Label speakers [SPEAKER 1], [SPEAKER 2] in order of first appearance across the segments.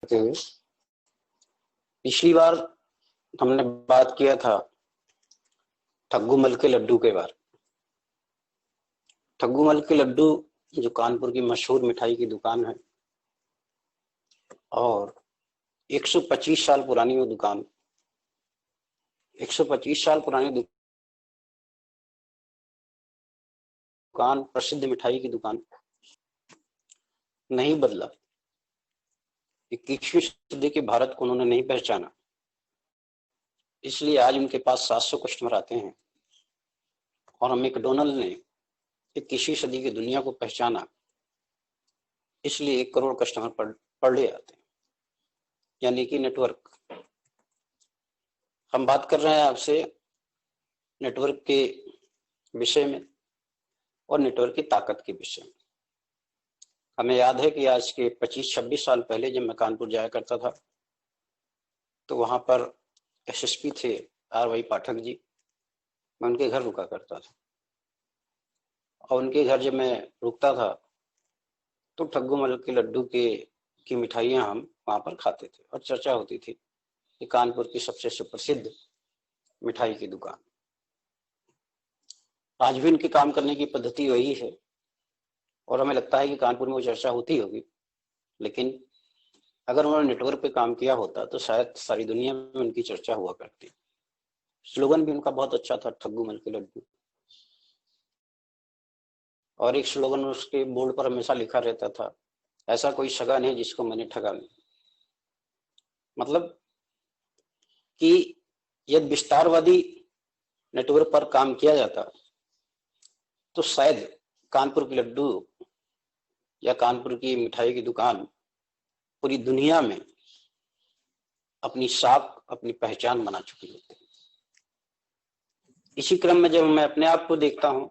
[SPEAKER 1] करते हुए पिछली बार हमने बात किया था ठग्गूमल के लड्डू के बारे। ठग्गूमल के लड्डू जो कानपुर की मशहूर मिठाई की दुकान है और 125 साल पुरानी वो दुकान, 125 साल पुरानी दुकान, प्रसिद्ध मिठाई की दुकान नहीं बदला। 21वीं सदी के भारत को उन्होंने नहीं पहचाना, इसलिए आज उनके पास 700 कस्टमर आते हैं। और मैकडॉनल्ड ने 21वीं सदी की दुनिया को पहचाना, इसलिए 1 करोड़ कस्टमर पर डे आते हैं, यानी कि नेटवर्क। हम बात कर रहे हैं आपसे नेटवर्क के विषय में और नेटवर्क की ताकत के विषय में। हमें याद है कि आज के 25-26 साल पहले जब मैं कानपुर जाया करता था तो वहां पर एसएसपी थे RY पाठक जी। मैं उनके घर रुका करता था और उनके घर जब मैं रुकता था तो ठग्गूमल के लड्डू की मिठाइयाँ हम वहां पर खाते थे और चर्चा होती थी कि कानपुर की सबसे सुप्रसिद्ध मिठाई की दुकान। आज भी उनके काम करने की पद्धति वही है और हमें लगता है कि कानपुर में वो चर्चा होती होगी, लेकिन अगर उन्होंने नेटवर्क पे काम किया होता तो शायद सारी दुनिया में उनकी चर्चा हुआ करती। स्लोगन भी उनका बहुत अच्छा था, ठग्गूमल के लड्डू। और एक स्लोगन उसके बोर्ड पर हमेशा लिखा रहता था, ऐसा कोई सगा नहीं जिसको मैंने ठगा नहीं। मतलब कि यदि विस्तारवादी नेटवर्क पर काम किया जाता तो शायद कानपुर के लड्डू या कानपुर की मिठाई की दुकान पूरी दुनिया में अपनी साख, अपनी पहचान बना चुकी होती। इसी क्रम में जब मैं अपने आप को देखता हूं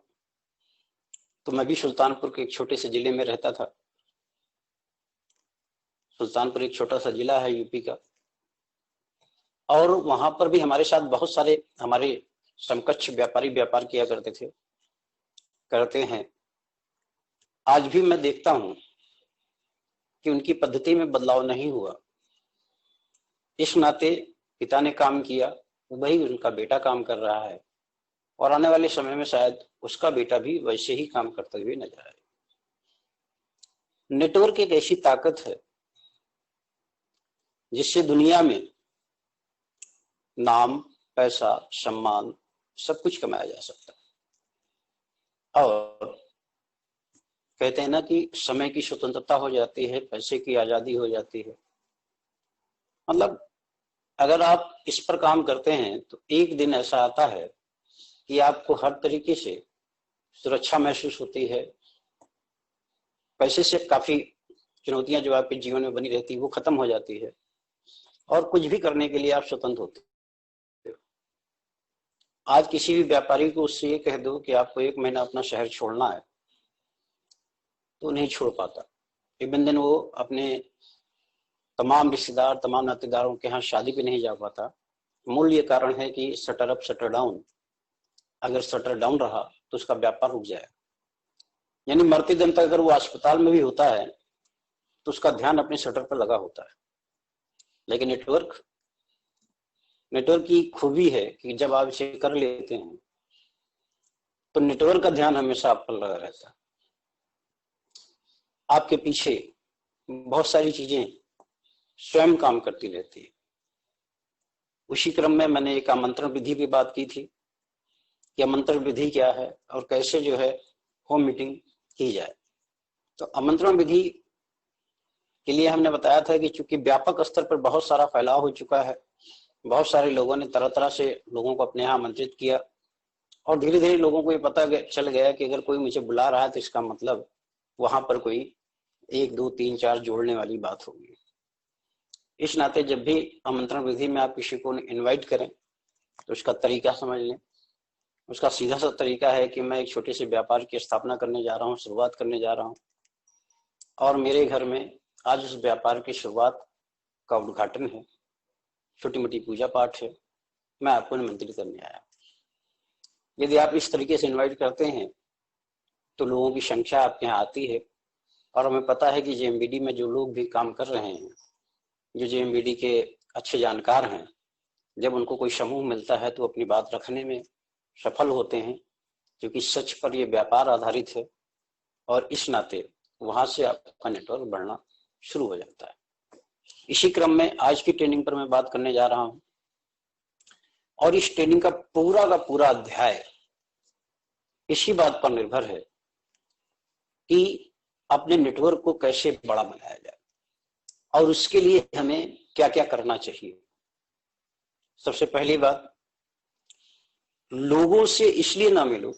[SPEAKER 1] तो मैं भी सुल्तानपुर के एक छोटे से जिले में रहता था। सुल्तानपुर एक छोटा सा जिला है यूपी का, और वहां पर भी हमारे साथ बहुत सारे हमारे समकक्ष व्यापारी व्यापार किया करते थे, करते हैं। आज भी मैं देखता हूं कि उनकी पद्धति में बदलाव नहीं हुआ। इस नाते पिता ने काम किया, वही उनका बेटा काम कर रहा है और आने वाले समय में शायद उसका बेटा भी वैसे ही काम करते हुए नजर आए। नेटवर्क एक ऐसी ताकत है जिससे दुनिया में नाम, पैसा, सम्मान सब कुछ कमाया जा सकता है। और कहते हैं ना कि समय की स्वतंत्रता हो जाती है, पैसे की आजादी हो जाती है। मतलब अगर आप इस पर काम करते हैं तो एक दिन ऐसा आता है कि आपको हर तरीके से सुरक्षा महसूस होती है। पैसे से काफी चुनौतियां जो आपके जीवन में बनी रहती है वो खत्म हो जाती है और कुछ भी करने के लिए आप स्वतंत्र होते हो। आज किसी भी व्यापारी को उससे ये कह दो कि आपको 1 महीना अपना शहर छोड़ना है तो नहीं छोड़ पाता। इवन दिन वो अपने तमाम रिश्तेदार, तमाम नातेदारों के यहाँ शादी पे नहीं जा पाता। मूल ये कारण है कि शटर अप शटर डाउन। अगर शटर डाउन रहा तो उसका व्यापार रुक जाएगा, यानी मरते दम तक अगर वो अस्पताल में भी होता है तो उसका ध्यान अपने शटर पर लगा होता है। लेकिन नेटवर्क की खूबी है कि जब आप इसे कर लेते हैं तो नेटवर्क का ध्यान हमेशा आप पर लगा रहता है। आपके पीछे बहुत सारी चीजें स्वयं काम करती रहती है। उसी क्रम में मैंने एक आमंत्रण विधि की बात की थी कि आमंत्रण विधि क्या है और कैसे जो है होम मीटिंग की जाए। तो आमंत्रण विधि के लिए हमने बताया था कि चूंकि व्यापक स्तर पर बहुत सारा फैलाव हो चुका है, बहुत सारे लोगों ने तरह तरह से लोगों को अपने यहाँ आमंत्रित किया और धीरे धीरे लोगों को ये पता चल गया कि अगर कोई मुझे बुला रहा है तो इसका मतलब वहां पर कोई 1, 2, 3, 4 जोड़ने वाली बात होगी। इस नाते जब भी आमंत्रण विधि में आप किसी को इनवाइट करें तो उसका तरीका समझ लें। उसका सीधा सा तरीका है कि मैं एक छोटे से व्यापार की स्थापना करने जा रहा हूँ, शुरुआत करने जा रहा हूँ और मेरे घर में आज उस व्यापार की शुरुआत का उद्घाटन है, छोटी मोटी पूजा पाठ है, मैं आपको निमंत्रित करने आया। यदि आप इस तरीके से इनवाइट करते हैं तो लोगों की संख्या आपके यहाँ आती है और हमें पता है कि JMBD में जो लोग भी काम कर रहे हैं जो जेएमबीडी के अच्छे जानकार हैं, जब उनको कोई समूह मिलता है तो अपनी बात रखने में सफल होते हैं, क्योंकि सच पर ये व्यापार आधारित है और इस नाते वहां से आपका नेटवर्क बढ़ना शुरू हो जाता है। इसी क्रम में आज की ट्रेनिंग पर मैं बात करने जा रहा हूं और इस ट्रेनिंग का पूरा अध्याय इसी बात पर निर्भर है कि अपने नेटवर्क को कैसे बड़ा बनाया जाए और उसके लिए हमें क्या क्या करना चाहिए। सबसे पहली बात, लोगों से इसलिए ना मिलो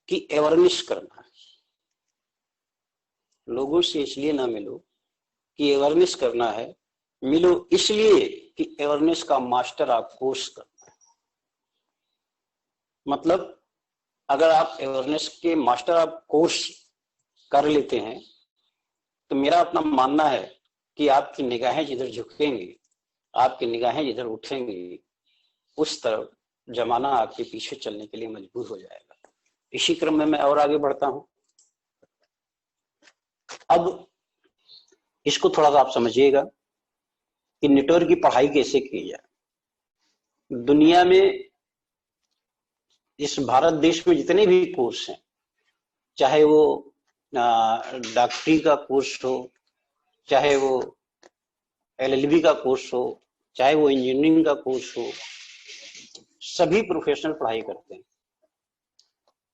[SPEAKER 1] कि अवेयरनेस करना है। लोगों से इसलिए ना मिलो कि अवेयरनेस करना है, मिलो इसलिए कि अवेयरनेस का मास्टर आप कोर्स करना है। मतलब अगर आप अवेयरनेस के मास्टर आप कोर्स कर लेते हैं तो मेरा अपना मानना है कि आपकी निगाहें जिधर झुकेंगी, आपकी निगाहें जिधर उठेंगी, उस तरफ जमाना आपके पीछे चलने के लिए मजबूर हो जाएगा। इसी क्रम में मैं और आगे बढ़ता हूं। अब इसको थोड़ा सा आप समझिएगा कि नेटवर्क की पढ़ाई कैसे की जाए। दुनिया में, इस भारत देश में जितने भी कोर्स हैं, चाहे वो डॉक्टरी का कोर्स हो, चाहे वो एलएलबी का कोर्स हो, चाहे वो इंजीनियरिंग का कोर्स हो, सभी प्रोफेशनल पढ़ाई करते हैं।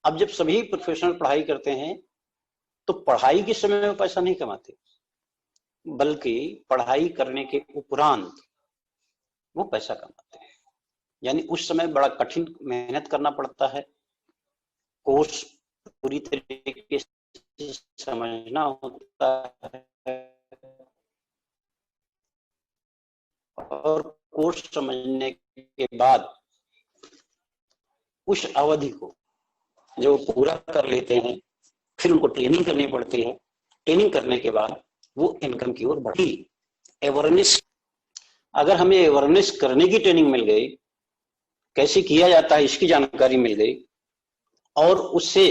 [SPEAKER 1] अब जब सभी प्रोफेशनल पढ़ाई करते हैं तो पढ़ाई के समय में पैसा नहीं कमाते, बल्कि पढ़ाई करने के उपरांत वो पैसा कमाते हैं। यानी उस समय बड़ा कठिन मेहनत करना पड़ता है, कोर्स पूरी तरीके से समझना होता है और कोर्स समझने के बाद उस अवधि को जो पूरा कर लेते हैं, फिर उनको ट्रेनिंग करनी पड़ती है। ट्रेनिंग करने के बाद वो इनकम की ओर बढ़ी। अवेयरनेस, अगर हमें अवेयरनेस करने की ट्रेनिंग मिल गई, कैसे किया जाता है इसकी जानकारी मिल गई और उससे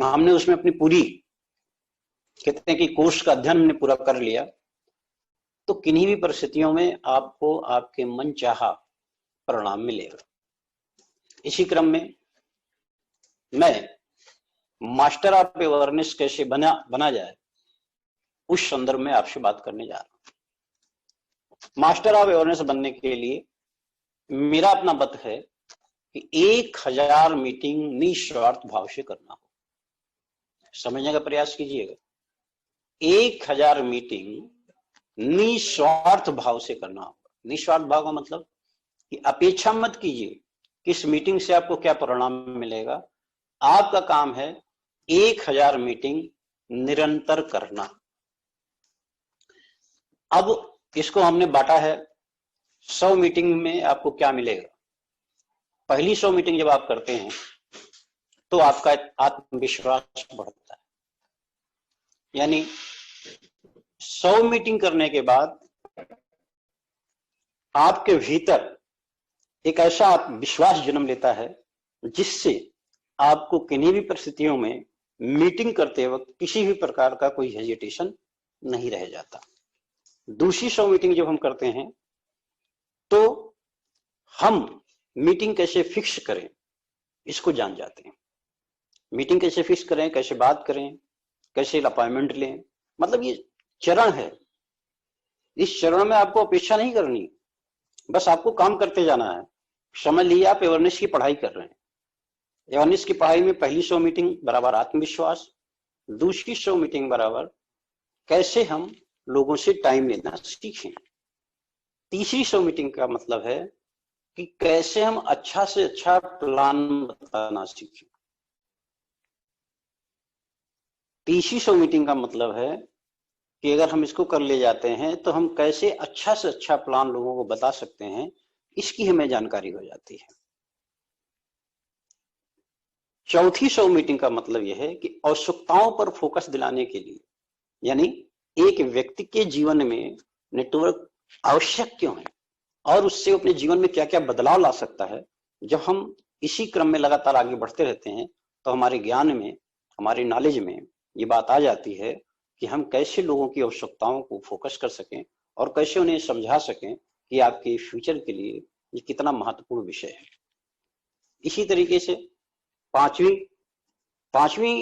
[SPEAKER 1] हमने उसमें अपनी पूरी, कहते हैं कि कोर्स का अध्ययन हमने पूरा कर लिया, तो किन्हीं भी परिस्थितियों में आपको आपके मन चाहा परिणाम मिलेगा। इसी क्रम में मैं मास्टर ऑफ अवेयरनेस कैसे बना जाए उस संदर्भ में आपसे बात करने जा रहा हूं। मास्टर ऑफ अवेयरनेस बनने के लिए मेरा अपना मत है कि 1000 मीटिंग निस्वार्थ भाव से करना हो। समझने का प्रयास कीजिएगा, 1000 मीटिंग निस्वार्थ भाव से करना होगा। निस्वार्थ भाव का मतलब कि अपेक्षा मत कीजिए कि इस मीटिंग से आपको क्या परिणाम मिलेगा। आपका काम है 1000 मीटिंग निरंतर करना। अब इसको हमने बांटा है 100 मीटिंग में आपको क्या मिलेगा। पहली 100 मीटिंग जब आप करते हैं तो आपका आत्मविश्वास बढ़ता है। यानी 100 मीटिंग करने के बाद आपके भीतर एक ऐसा विश्वास जन्म लेता है जिससे आपको किन्हीं भी परिस्थितियों में मीटिंग करते वक्त किसी भी प्रकार का कोई हेजिटेशन नहीं रह जाता। दूसरी 100 मीटिंग जब हम करते हैं तो हम मीटिंग कैसे फिक्स करें इसको जान जाते हैं। मीटिंग कैसे फिक्स करें, कैसे बात करें, कैसे अपॉइंटमेंट लें, मतलब ये चरण है। इस चरण में आपको अपेक्षा नहीं करनी, बस आपको काम करते जाना है। समझ लीजिए आप अवेयरनेस की पढ़ाई कर रहे हैं। अवेयरनेस की पढ़ाई में पहली 100 मीटिंग बराबर आत्मविश्वास, दूसरी 100 मीटिंग बराबर कैसे हम लोगों से टाइम लेना सीखें, तीसरी 100 मीटिंग का मतलब है कि कैसे हम अच्छा से अच्छा प्लान बताना सीखें। तीसरी 100 मीटिंग का मतलब है कि अगर हम इसको कर ले जाते हैं तो हम कैसे अच्छा से अच्छा प्लान लोगों को बता सकते हैं, इसकी हमें जानकारी हो जाती है। चौथी 100 मीटिंग का मतलब यह है कि आवश्यकताओं पर फोकस दिलाने के लिए, यानी एक व्यक्ति के जीवन में नेटवर्क आवश्यक क्यों है और उससे अपने जीवन में क्या क्या बदलाव ला सकता है। जब हम इसी क्रम में लगातार आगे बढ़ते रहते हैं तो हमारे ज्ञान में, हमारे नॉलेज में ये बात आ जाती है कि हम कैसे लोगों की आवश्यकताओं को फोकस कर सकें और कैसे उन्हें समझा सकें कि आपके फ्यूचर के लिए ये कितना महत्वपूर्ण विषय है। इसी तरीके से पांचवी पांचवी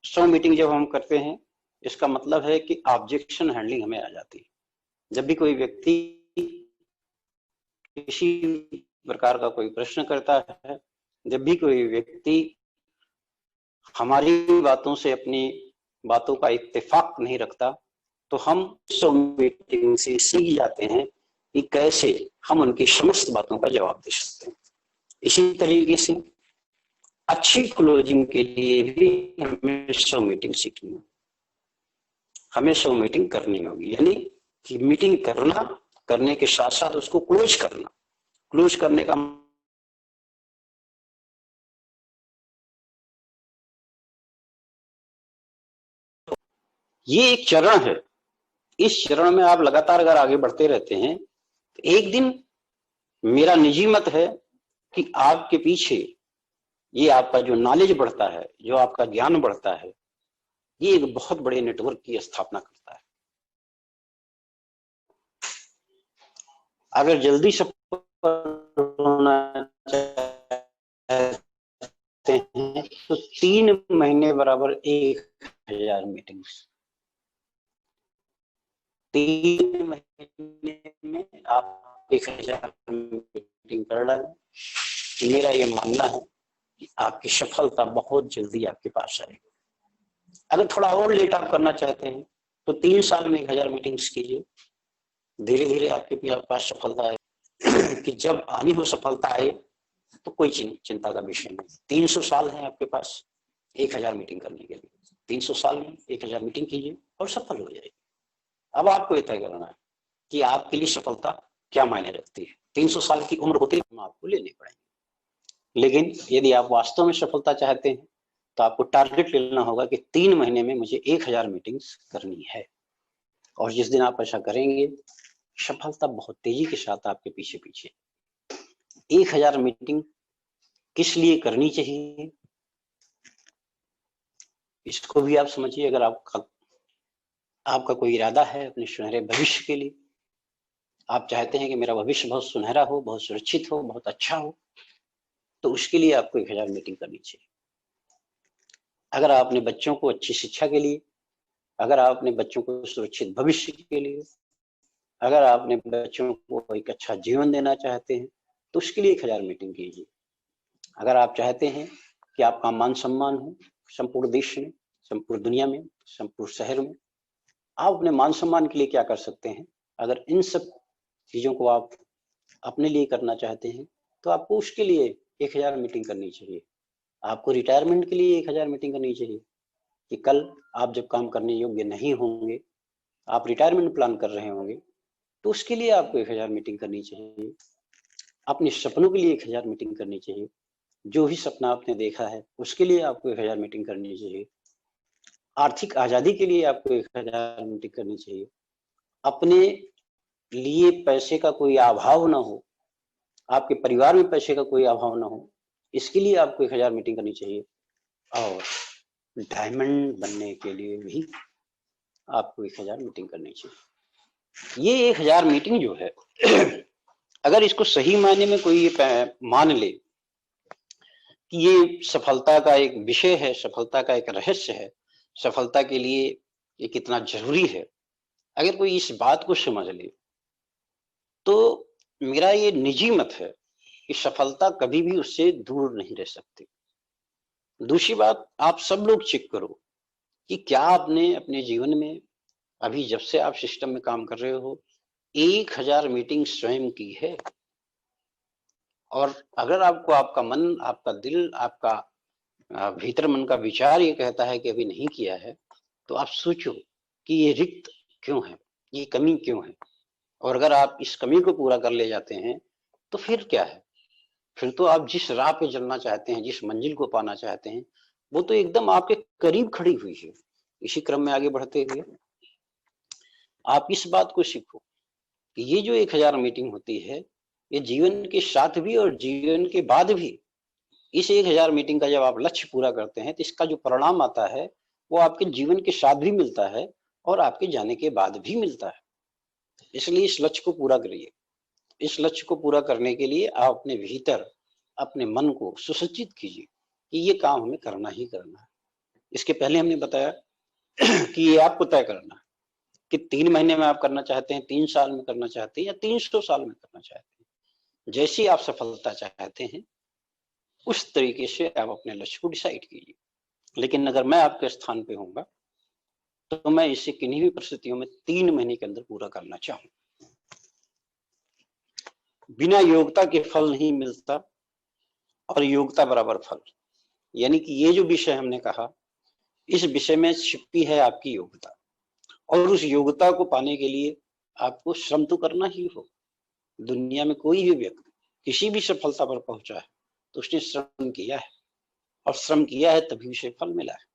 [SPEAKER 1] 100 मीटिंग जब हम करते हैं, इसका मतलब है कि ऑब्जेक्शन हैंडलिंग हमें आ जाती है। जब भी कोई व्यक्ति किसी प्रकार का कोई प्रश्न करता है, जब भी कोई व्यक्ति हमारी बातों से अपनी बातों का इत्तेफाक नहीं रखता, तो हम 100 मीटिंग से सीख जाते हैं कि कैसे हम उनकी समस्त बातों का जवाब दे सकते हैं। इसी तरीके से अच्छी क्लोजिंग के लिए भी हमें 100 मीटिंग सीखनी होगी, हमें 100 मीटिंग करनी होगी। यानी कि मीटिंग करने के साथ साथ उसको क्लोज करना। क्लोज करने का ये एक चरण है। इस चरण में आप लगातार अगर आगे बढ़ते रहते हैं तो एक दिन, मेरा निजी मत है कि आपके पीछे ये आपका जो नॉलेज बढ़ता है, जो आपका ज्ञान बढ़ता है, ये एक बहुत बड़े नेटवर्क की स्थापना करता है। अगर जल्दी सफल होना चाहते हैं तो 3 महीने बराबर 1000 मीटिंग्स। 3 महीने में आप 1000 मीटिंग कर डालें। मेरा ये मानना है कि आपकी सफलता बहुत जल्दी आपके पास आएगी। अगर थोड़ा और लेट आप करना चाहते हैं तो 3 साल में 1000 मीटिंग्स कीजिए। धीरे धीरे आपके पास सफलता आए कि जब आनी हो सफलता आए तो कोई चिंता का विषय नहीं। 300 साल है आपके पास 1000 मीटिंग करने के लिए। 300 साल में 1000 मीटिंग कीजिए और सफल हो जाएगी। अब आपको यह तय करना है कि आपके लिए सफलता क्या मायने रखती है। 300 साल की उम्र होते ही आपको लेने पड़ेंगे। लेकिन यदि आप वास्तव में सफलता चाहते हैं तो आपको टारगेट लेना होगा कि 3 महीने में मुझे 1000 मीटिंग्स करनी है। और जिस दिन आप ऐसा करेंगे, सफलता बहुत तेजी के साथ आपके पीछे पीछे। 1000 मीटिंग किस लिए करनी चाहिए, इसको भी आप समझिए। अगर आपका कोई इरादा है अपने सुनहरे भविष्य के लिए, आप चाहते हैं कि मेरा भविष्य बहुत सुनहरा हो, बहुत सुरक्षित हो, बहुत अच्छा हो, तो उसके लिए आपको 1000 मीटिंग करनी चाहिए। अगर आप अपने बच्चों को अच्छी शिक्षा के लिए, अगर आप अपने बच्चों को सुरक्षित भविष्य के लिए, अगर आप अपने बच्चों को एक अच्छा जीवन देना चाहते हैं, तो उसके लिए 1000 मीटिंग कीजिए। अगर आप चाहते हैं कि आपका मान सम्मान हो संपूर्ण देश में, संपूर्ण दुनिया में, संपूर्ण शहर में, आप अपने मान सम्मान के लिए क्या कर सकते हैं, अगर इन सब चीजों को आप अपने लिए करना चाहते हैं, तो आपको उसके लिए 1000 मीटिंग करनी चाहिए। आपको रिटायरमेंट के लिए 1000 मीटिंग करनी चाहिए कि कल आप जब काम करने योग्य नहीं होंगे, आप रिटायरमेंट प्लान कर रहे होंगे, तो उसके लिए आपको 1000 मीटिंग करनी चाहिए। अपने सपनों के लिए 1000 मीटिंग करनी चाहिए। जो भी सपना आपने देखा है उसके लिए आपको 1000 मीटिंग करनी चाहिए। आर्थिक आजादी के लिए आपको 1000 मीटिंग करनी चाहिए। अपने लिए पैसे का कोई अभाव ना हो, आपके परिवार में पैसे का कोई अभाव ना हो, इसके लिए आपको 1000 मीटिंग करनी चाहिए। और डायमंड बनने के लिए भी आपको 1000 मीटिंग करनी चाहिए। ये 1000 मीटिंग जो है अगर इसको सही मायने में कोई मान ले कि ये सफलता का एक विषय है, सफलता का एक रहस्य है, सफलता के लिए ये कितना जरूरी है, अगर कोई इस बात को समझ ले, तो मेरा ये निजी मत है कि सफलता कभी भी उससे दूर नहीं रह सकती। दूसरी बात, आप सब लोग चेक करो कि क्या आपने अपने जीवन में अभी जब से आप सिस्टम में काम कर रहे हो 1000 मीटिंग स्वयं की है। और अगर आपको आपका मन, आपका दिल, आपका भीतर मन का विचार ये कहता है कि अभी नहीं किया है, तो आप सोचो कि ये रिक्त क्यों है, ये कमी क्यों है। और अगर आप इस कमी को पूरा कर ले जाते हैं तो फिर क्या है, फिर तो आप जिस राह पे चलना चाहते हैं, जिस मंजिल को पाना चाहते हैं, वो तो एकदम आपके करीब खड़ी हुई है। इसी क्रम में आगे बढ़ते हुए आप इस बात को सीखो कि ये जो 1000 मीटिंग होती है, ये जीवन के साथ भी और जीवन के बाद भी, इस 1000 मीटिंग का जब आप लक्ष्य पूरा करते हैं तो इसका जो परिणाम आता है वो आपके जीवन के साथ भी मिलता है और आपके जाने के बाद भी मिलता है। इसलिए इस लक्ष्य को पूरा करिए। इस लक्ष्य को पूरा करने के लिए आप अपने भीतर अपने मन को सुसज्जित कीजिए कि ये काम हमें करना ही करना है। इसके पहले हमने बताया कि ये आपको तय करना है कि 3 महीने में आप करना चाहते हैं, 3 साल में करना चाहते हैं या 300 साल में करना चाहते हैं। जैसी आप सफलता चाहते हैं उस तरीके से आप अपने लक्ष्य को डिसाइड कीजिए। लेकिन अगर मैं आपके स्थान पे होऊंगा तो मैं इसे किन्हीं भी परिस्थितियों में 3 महीने के अंदर पूरा करना चाहूँ। बिना योग्यता के फल नहीं मिलता और योग्यता बराबर फल, यानी कि ये जो विषय हमने कहा, इस विषय में छिपी है आपकी योग्यता, और उस योग्यता को पाने के लिए आपको श्रम तो करना ही हो। दुनिया में कोई भी व्यक्ति किसी भी सफलता पर पहुंचा है तो उसने श्रम किया है, और श्रम किया है तभी उसे फल मिला है।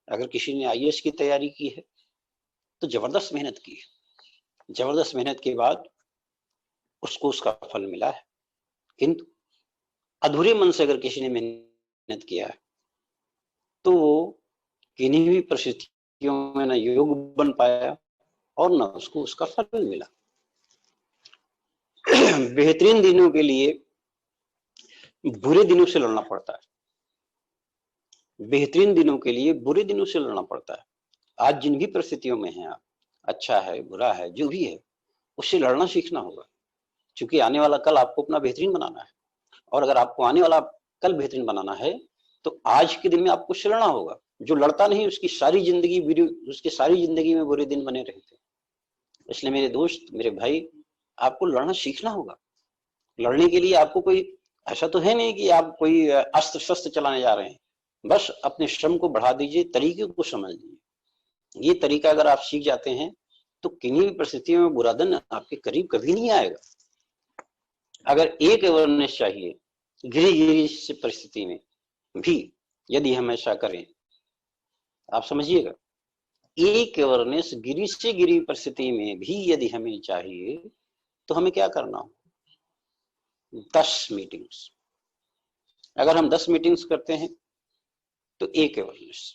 [SPEAKER 1] अगर किसी ने आईएएस की तैयारी की है तो जबरदस्त मेहनत की है, जबरदस्त मेहनत के बाद उसको उसका फल मिला है। किंतु अधूरे मन से अगर किसी ने मेहनत किया है तो वो किन्हीं भी परिस्थितियों में न योग्य बन पाया और न उसको उसका फल मिला। बेहतरीन दिनों के लिए बुरे दिनों से लड़ना पड़ता है, बेहतरीन दिनों के लिए बुरे दिनों से लड़ना पड़ता है। आज जिन भी परिस्थितियों में हैं आप, अच्छा है बुरा है जो भी है, उससे लड़ना सीखना होगा, क्योंकि आने वाला कल आपको अपना बेहतरीन बनाना है। और अगर आपको आने वाला कल बेहतरीन बनाना है तो आज के दिन में आपको उससे लड़ना होगा। जो लड़ता नहीं उसकी सारी जिंदगी में बुरे दिन बने रहते। इसलिए मेरे दोस्त, मेरे भाई, आपको लड़ना सीखना होगा। लड़ने के लिए आपको कोई ऐसा तो है नहीं कि आप कोई अस्त्र शस्त्र चलाने जा रहे हैं। बस अपने श्रम को बढ़ा दीजिए, तरीके को समझ लीजिए। ये तरीका अगर आप सीख जाते हैं तो किन्हीं भी परिस्थितियों में बुरा दिन आपके करीब कभी नहीं आएगा। अगर एक अवेयरनेस चाहिए गिरी से परिस्थिति में भी, यदि हम ऐसा करें, आप समझिएगा, एक अवेयरनेस गिरी से गिरी परिस्थिति में भी यदि हमें चाहिए तो हमें क्या करना हो? 10 मीटिंग्स। अगर हम 10 मीटिंग्स करते हैं तो एक अवेयरनेस,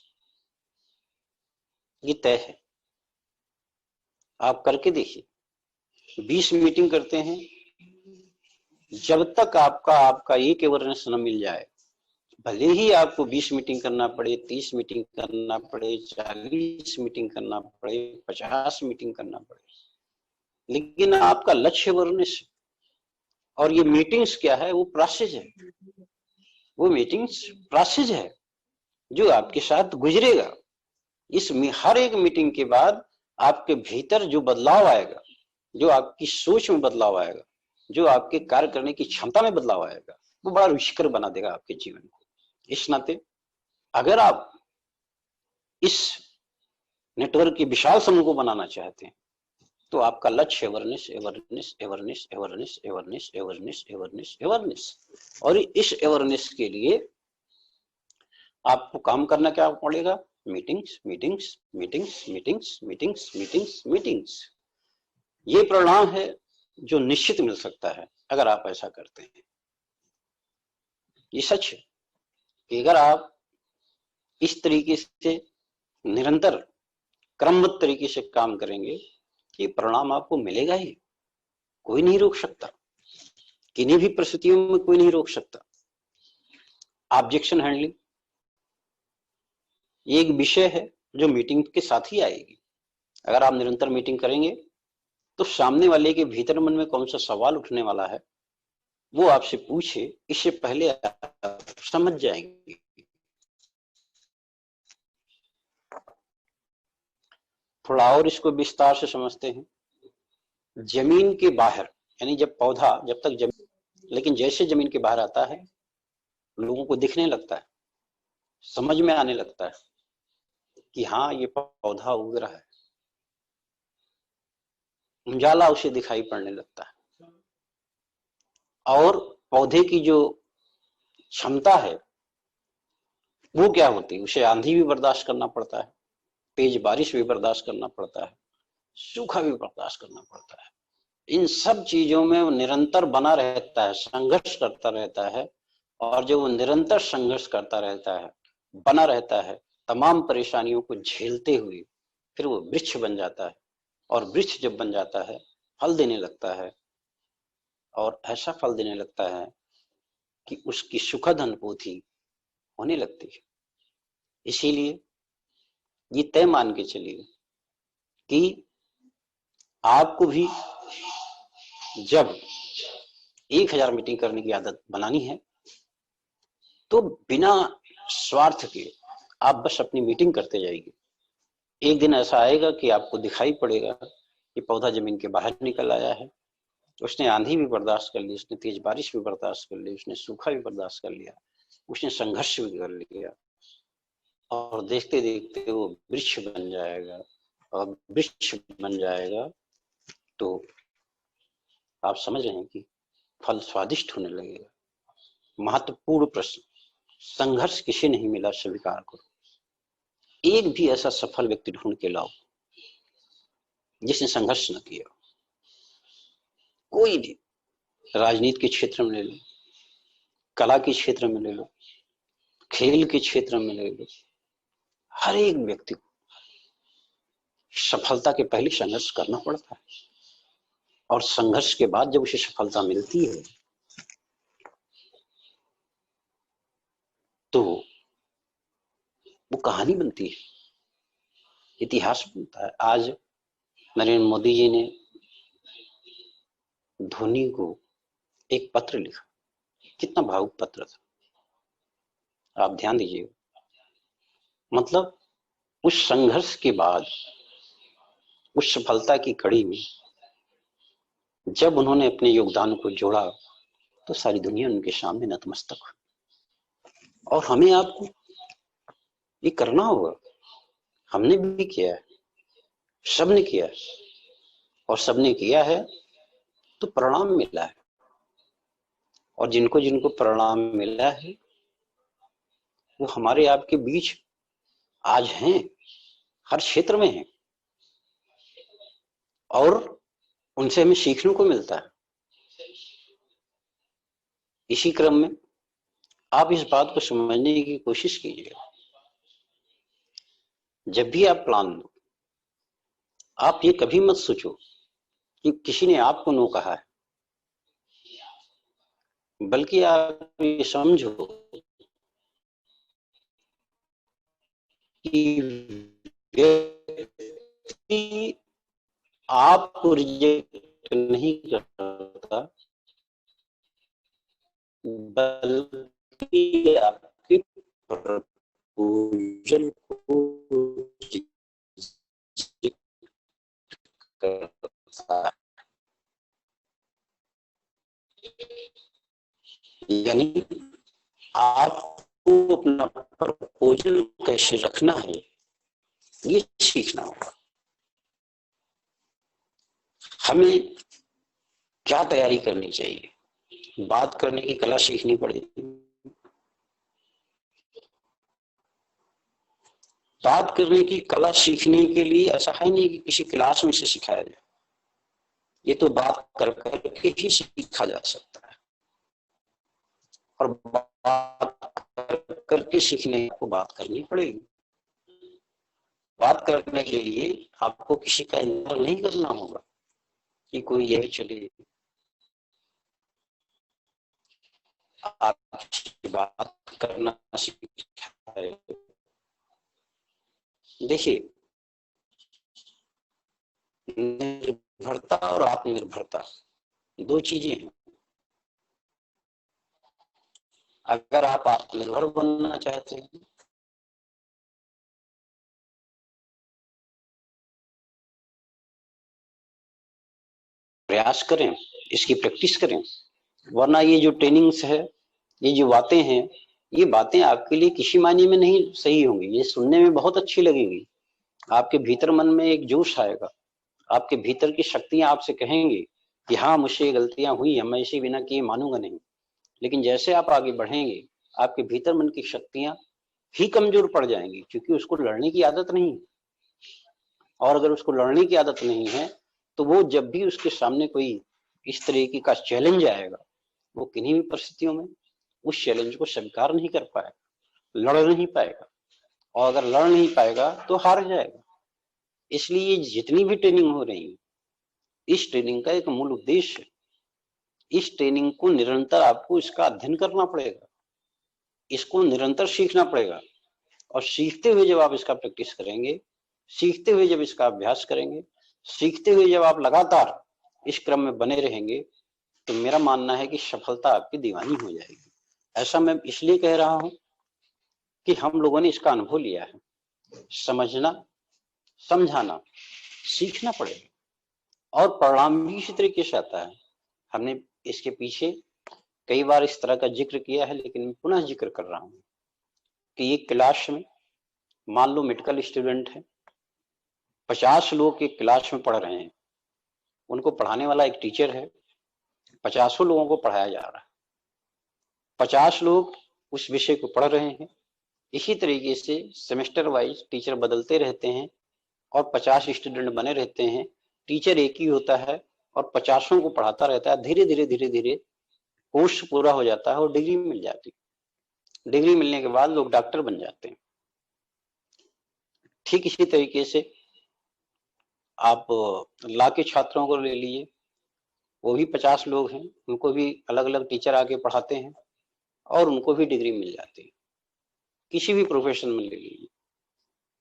[SPEAKER 1] ये तय है। आप करके देखिए। 20 मीटिंग करते हैं, जब तक आपका एक अवेयरनेस न मिल जाए, भले ही आपको 20 मीटिंग करना पड़े, 30 मीटिंग करना पड़े, 40 मीटिंग करना पड़े, 50 मीटिंग करना पड़े, लेकिन आपका लक्ष्य अवेयरनेस। और ये मीटिंग्स क्या है? वो प्रोसेस है, वो मीटिंग्स प्रोसेस है जो आपके साथ गुजरेगा। इस हर एक मीटिंग के बाद आपके भीतर जो बदलाव आएगा, जो आपकी सोच में बदलाव आएगा, जो आपके कार्य करने की क्षमता में बदलाव आएगा, वो बड़ा रुचिकर बना देगा आपके जीवन को। इस नाते अगर आप इस नेटवर्क के विशाल समूह को बनाना चाहते हैं तो आपका लक्ष्य awareness, awareness, awareness, awareness, awareness, awareness, awareness, awareness. और इस अवेयरनेस के लिए आपको काम करना क्या पड़ेगा? Meetings, meetings, meetings, meetings, meetings, meetings, meetings. ये परिणाम है जो निश्चित मिल सकता है अगर आप ऐसा करते हैं। ये सच है कि अगर आप इस तरीके से निरंतर क्रमबद्ध तरीके से काम करेंगे, ये परिणाम आपको मिलेगा ही। कोई नहीं रोक सकता, किन्हीं भी परिस्थितियों में कोई नहीं रोक सकता। ऑब्जेक्शन हैंडलिंग ये एक विषय है जो मीटिंग के साथ ही आएगी। अगर आप निरंतर मीटिंग करेंगे तो सामने वाले के भीतर मन में कौन सा सवाल उठने वाला है वो आपसे पूछे, इससे पहले आप समझ जाएंगे। थोड़ा और इसको विस्तार से समझते हैं। जमीन के बाहर, यानी जब पौधा जब तक जमीन, लेकिन जैसे जमीन के बाहर आता है लोगों को दिखने लगता है, समझ में आने लगता है कि हाँ ये पौधा उग रहा है, उजाला उसे दिखाई पड़ने लगता है। और पौधे की जो क्षमता है वो क्या होती है? उसे आंधी भी बर्दाश्त करना पड़ता है, तेज बारिश भी बर्दाश्त करना पड़ता है, सूखा भी बर्दाश्त करना पड़ता है। इन सब चीजों में वो निरंतर बना रहता है, संघर्ष करता रहता है। और जो वो निरंतर संघर्ष करता रहता है, बना रहता है, तमाम परेशानियों को झेलते हुए फिर वो वृक्ष बन जाता है, और वृक्ष जब बन जाता है फल देने लगता है, और ऐसा फल देने लगता है कि उसकी सुखद अनुभूति होने लगती है। इसीलिए ये तय मान के चलिए कि आपको भी जब 1000 मीटिंग करने की आदत बनानी है तो बिना स्वार्थ के आप बस अपनी मीटिंग करते जाइए। एक दिन ऐसा आएगा कि आपको दिखाई पड़ेगा कि पौधा जमीन के बाहर निकल आया है, उसने आंधी भी बर्दाश्त कर ली, उसने तेज बारिश भी बर्दाश्त कर ली, उसने सूखा भी बर्दाश्त कर लिया, उसने संघर्ष भी कर लिया, और देखते देखते वो वृक्ष बन जाएगा। और वृक्ष बन जाएगा तो आप समझ रहे हैं कि फल स्वादिष्ट होने लगेगा। महत्वपूर्ण प्रश्न, संघर्ष किसे नहीं मिला स्वीकार करो। एक भी ऐसा सफल व्यक्ति ढूंढ के लाओ जिसने संघर्ष न किया। कोई भी, राजनीति के क्षेत्र में ले लो, कला के क्षेत्र में ले लो, खेल के क्षेत्र में ले लो, हर एक व्यक्ति को सफलता के पहले संघर्ष करना पड़ता है, और संघर्ष के बाद जब उसे सफलता मिलती है तो वो कहानी बनती है, इतिहास बनता है। आज नरेंद्र मोदी जी ने धोनी को एक पत्र लिखा, कितना भावुक पत्र था, आप ध्यान दीजिए। मतलब उस संघर्ष के बाद, उस सफलता की कड़ी में जब उन्होंने अपने योगदान को जोड़ा तो सारी दुनिया उनके सामने नतमस्तक हुई। और हमें आपको ये करना होगा, हमने भी किया है, सबने किया है, और सबने किया है तो परिणाम मिला है। और जिनको जिनको परिणाम मिला है वो हमारे आपके बीच आज हैं, हर क्षेत्र में हैं, और उनसे हमें सीखने को मिलता है। इसी क्रम में आप इस बात को समझने की कोशिश कीजिए, जब भी आप प्लान दो, आप ये कभी मत सोचो कि किसी ने आपको नो कहा है, बल्कि आप ये समझो कि व्यक्ति आपको रिजेक्ट नहीं करता, बल्कि आपके प्रपोजल को करता है। यानी आपको अपना प्रपोजल कैसे रखना है ये सीखना होगा। हमें क्या तैयारी करनी चाहिए, बात करने की कला सीखनी पड़ेगी। बात करने की कला सीखने के लिए ऐसा है नहीं कि किसी क्लास में से सिखाया जाए, ये तो बात कर करके ही सीखा जा सकता है। और बात कर करके सीखने को बात करनी पड़ेगी। बात करने के लिए आपको किसी का इंतजार नहीं करना होगा कि कोई यही चले आपसे बात करना सिखाए। देखिए, निर्भरता और आत्मनिर्भरता दो चीजें हैं। अगर आप आत्मनिर्भर बनना चाहते हैं प्रयास करें, इसकी प्रैक्टिस करें, वरना ये जो ट्रेनिंग्स है, ये जो बातें हैं, ये बातें आपके लिए किसी मायने में नहीं सही होंगी। ये सुनने में बहुत अच्छी लगेंगी, आपके भीतर मन में एक जोश आएगा, आपके भीतर की शक्तियां आपसे कहेंगी कि हाँ मुझसे गलतियां हुई हैं, मैं इसे बिना किए मानूंगा नहीं। लेकिन जैसे आप आगे बढ़ेंगे आपके भीतर मन की शक्तियां ही कमजोर पड़ जाएंगी, क्योंकि उसको लड़ने की आदत नहीं है। और अगर उसको लड़ने की आदत नहीं है तो वो जब भी उसके सामने कोई इस तरीके का चैलेंज आएगा, वो किन्हीं भी परिस्थितियों में उस चैलेंज को स्वीकार नहीं कर पाएगा, लड़ नहीं पाएगा, और अगर लड़ नहीं पाएगा तो हार जाएगा। इसलिए जितनी भी ट्रेनिंग हो रही है, इस ट्रेनिंग का एक मूल उद्देश्य है। इस ट्रेनिंग को निरंतर आपको इसका अध्ययन करना पड़ेगा, इसको निरंतर सीखना पड़ेगा, और सीखते हुए जब आप इसका प्रैक्टिस करेंगे, सीखते हुए जब इसका अभ्यास करेंगे, सीखते हुए जब आप लगातार इस क्रम में बने रहेंगे, तो मेरा मानना है कि सफलता आपकी दीवानी हो जाएगी। ऐसा मैं इसलिए कह रहा हूं कि हम लोगों ने इसका अनुभव लिया है। समझना, समझाना, सीखना पड़ेगा, और परिणाम भी इसी तरीके से आता है। हमने इसके पीछे कई बार इस तरह का जिक्र किया है, लेकिन मैं पुनः जिक्र कर रहा हूं कि एक क्लास में मान लो मेडिकल स्टूडेंट है, 50 लोग एक क्लास में पढ़ रहे हैं, उनको पढ़ाने वाला एक टीचर है, 50 लोगों को पढ़ाया जा रहा है, 50 लोग उस विषय को पढ़ रहे हैं। इसी तरीके से सेमेस्टर वाइज टीचर बदलते रहते हैं और 50 स्टूडेंट बने रहते हैं। टीचर एक ही होता है और 50 को पढ़ाता रहता है। धीरे धीरे धीरे धीरे कोर्स पूरा हो जाता है और डिग्री मिल जाती है। डिग्री मिलने के बाद लोग डॉक्टर बन जाते हैं। ठीक इसी तरीके से आप लॉ के छात्रों को ले लीजिए, वो भी 50 लोग हैं, उनको भी अलग अलग टीचर आके पढ़ाते हैं और उनको भी डिग्री मिल जाती है। किसी भी प्रोफेशन में ले लीजिए,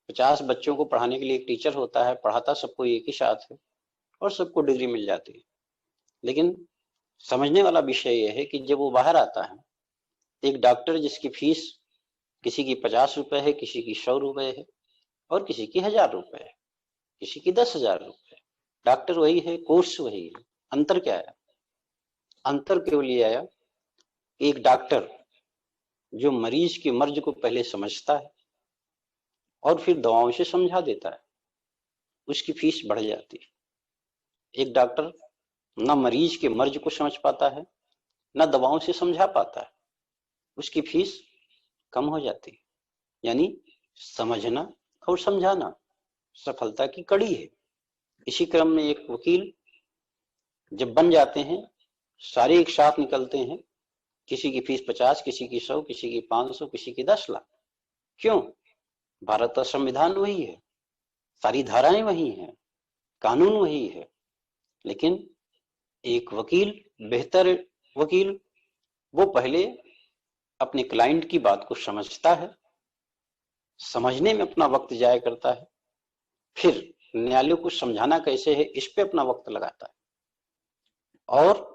[SPEAKER 1] 50 बच्चों को पढ़ाने के लिए एक टीचर होता है, पढ़ाता सबको एक ही साथ है और सबको डिग्री मिल जाती है। लेकिन समझने वाला विषय यह है कि जब वो बाहर आता है, एक डॉक्टर जिसकी फीस किसी की 50 रुपए है, किसी की 100 रुपए है और किसी की 1000 रुपए है, किसी की 10,000 रुपए। डॉक्टर वही है, कोर्स वही है। अंतर क्या है? अंतर केवल ये आया कि एक डॉक्टर जो मरीज के मर्ज को पहले समझता है और फिर दवाओं से समझा देता है, उसकी फीस बढ़ जाती है। एक डॉक्टर न मरीज के मर्ज को समझ पाता है, न दवाओं से समझा पाता है, उसकी फीस कम हो जाती है। यानी समझना और समझाना सफलता की कड़ी है। इसी क्रम में एक वकील जब बन जाते हैं, सारे एक साथ निकलते हैं, किसी की फीस 50, किसी की 100, किसी की 500, किसी की 10 लाख। क्यों? भारत का संविधान वही है, सारी धाराएं वही हैं, कानून वही है। लेकिन एक वकील, बेहतर वकील, वो पहले अपने क्लाइंट की बात को समझता है, समझने में अपना वक्त जाया करता है, फिर न्यायालय को समझाना कैसे है इस पे अपना वक्त लगाता है, और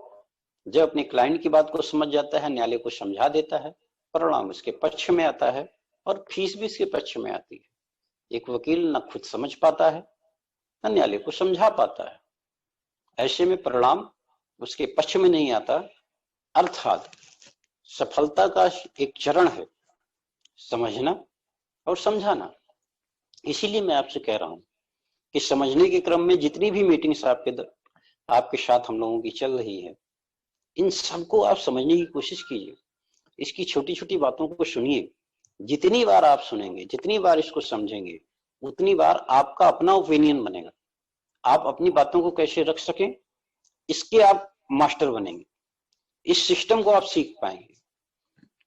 [SPEAKER 1] जब अपने क्लाइंट की बात को समझ जाता है, न्यायालय को समझा देता है, परिणाम उसके पक्ष में आता है और फीस भी इसके पक्ष में आती है। एक वकील न खुद समझ पाता है, न न्यायालय को समझा पाता है। ऐसे में परिणाम उसके पक्ष में नहीं आता। अर्थात सफलता का एक चरण है समझना और समझाना। इसीलिए मैं आपसे कह रहा हूं कि समझने के क्रम में जितनी भी मीटिंग्स आपके साथ हम लोगों की चल रही है, इन सबको आप समझने की कोशिश कीजिए। इसकी छोटी छोटी बातों को सुनिए। जितनी बार आप सुनेंगे, जितनी बार इसको समझेंगे, उतनी बार आपका अपना ओपिनियन बनेगा। आप अपनी बातों को कैसे रख सकें, इसके आप मास्टर बनेंगे। इस सिस्टम को आप सीख पाएंगे।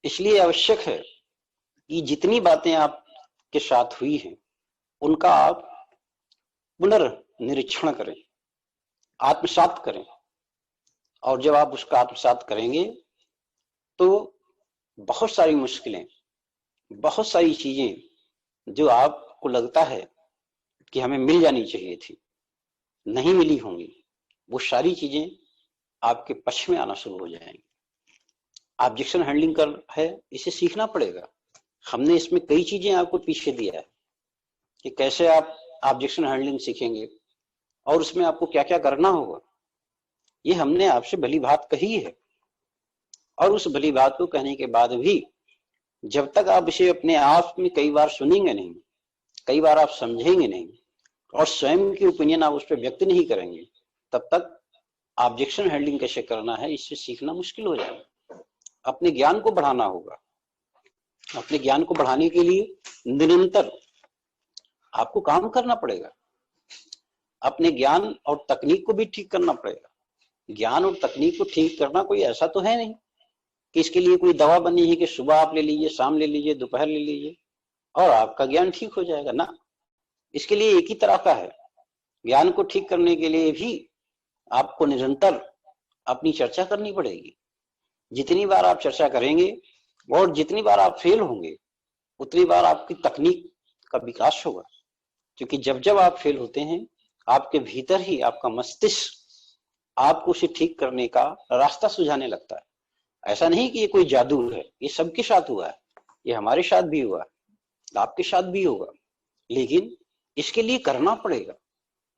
[SPEAKER 1] इसलिए आवश्यक है कि जितनी बातें आपके साथ हुई हैं, उनका आप पुनर्निरीक्षण करें, आत्मसात करें। और जब आप उसका आत्मसात करेंगे तो बहुत सारी मुश्किलें, बहुत सारी चीजें जो आपको लगता है कि हमें मिल जानी चाहिए थी, नहीं मिली होंगी, वो सारी चीजें आपके पक्ष में आना शुरू हो जाएंगी। ऑब्जेक्शन हैंडलिंग कर है, इसे सीखना पड़ेगा। हमने इसमें कई चीजें आपको पीछे दिया है कि कैसे आप ऑब्जेक्शन हैंडलिंग सीखेंगे और उसमें आपको क्या क्या करना होगा। ये हमने आपसे भली बात कही है, और उस भली बात को कहने के बाद भी जब तक आप इसे अपने आप में कई बार सुनेंगे नहीं, कई बार आप समझेंगे नहीं और स्वयं की ओपिनियन आप उस पर व्यक्त नहीं करेंगे, तब तक ऑब्जेक्शन हैंडलिंग कैसे करना है इससे सीखना मुश्किल हो जाएगा। अपने ज्ञान को बढ़ाना होगा। अपने ज्ञान को बढ़ाने के लिए निरंतर आपको काम करना पड़ेगा। अपने ज्ञान और तकनीक को भी ठीक करना पड़ेगा। ज्ञान और तकनीक को ठीक करना कोई ऐसा तो है नहीं कि इसके लिए कोई दवा बनी है कि सुबह आप ले लीजिए, शाम ले लीजिए, दोपहर ले लीजिए और आपका ज्ञान ठीक हो जाएगा ना। इसके लिए एक ही तरह का है ज्ञान को ठीक करने के लिए भी आपको निरंतर अपनी चर्चा करनी पड़ेगी। जितनी बार आप चर्चा करेंगे और जितनी बार आप फेल होंगे उतनी बार आपकी तकनीक का विकास होगा। क्योंकि जब जब आप फेल होते हैं आपके भीतर ही आपका मस्तिष्क आपको उसे ठीक करने का रास्ता सुझाने लगता है। ऐसा नहीं कि ये कोई जादू है, ये सबके साथ हुआ है, ये हमारे साथ भी हुआ, आपके साथ भी होगा। लेकिन इसके लिए करना पड़ेगा,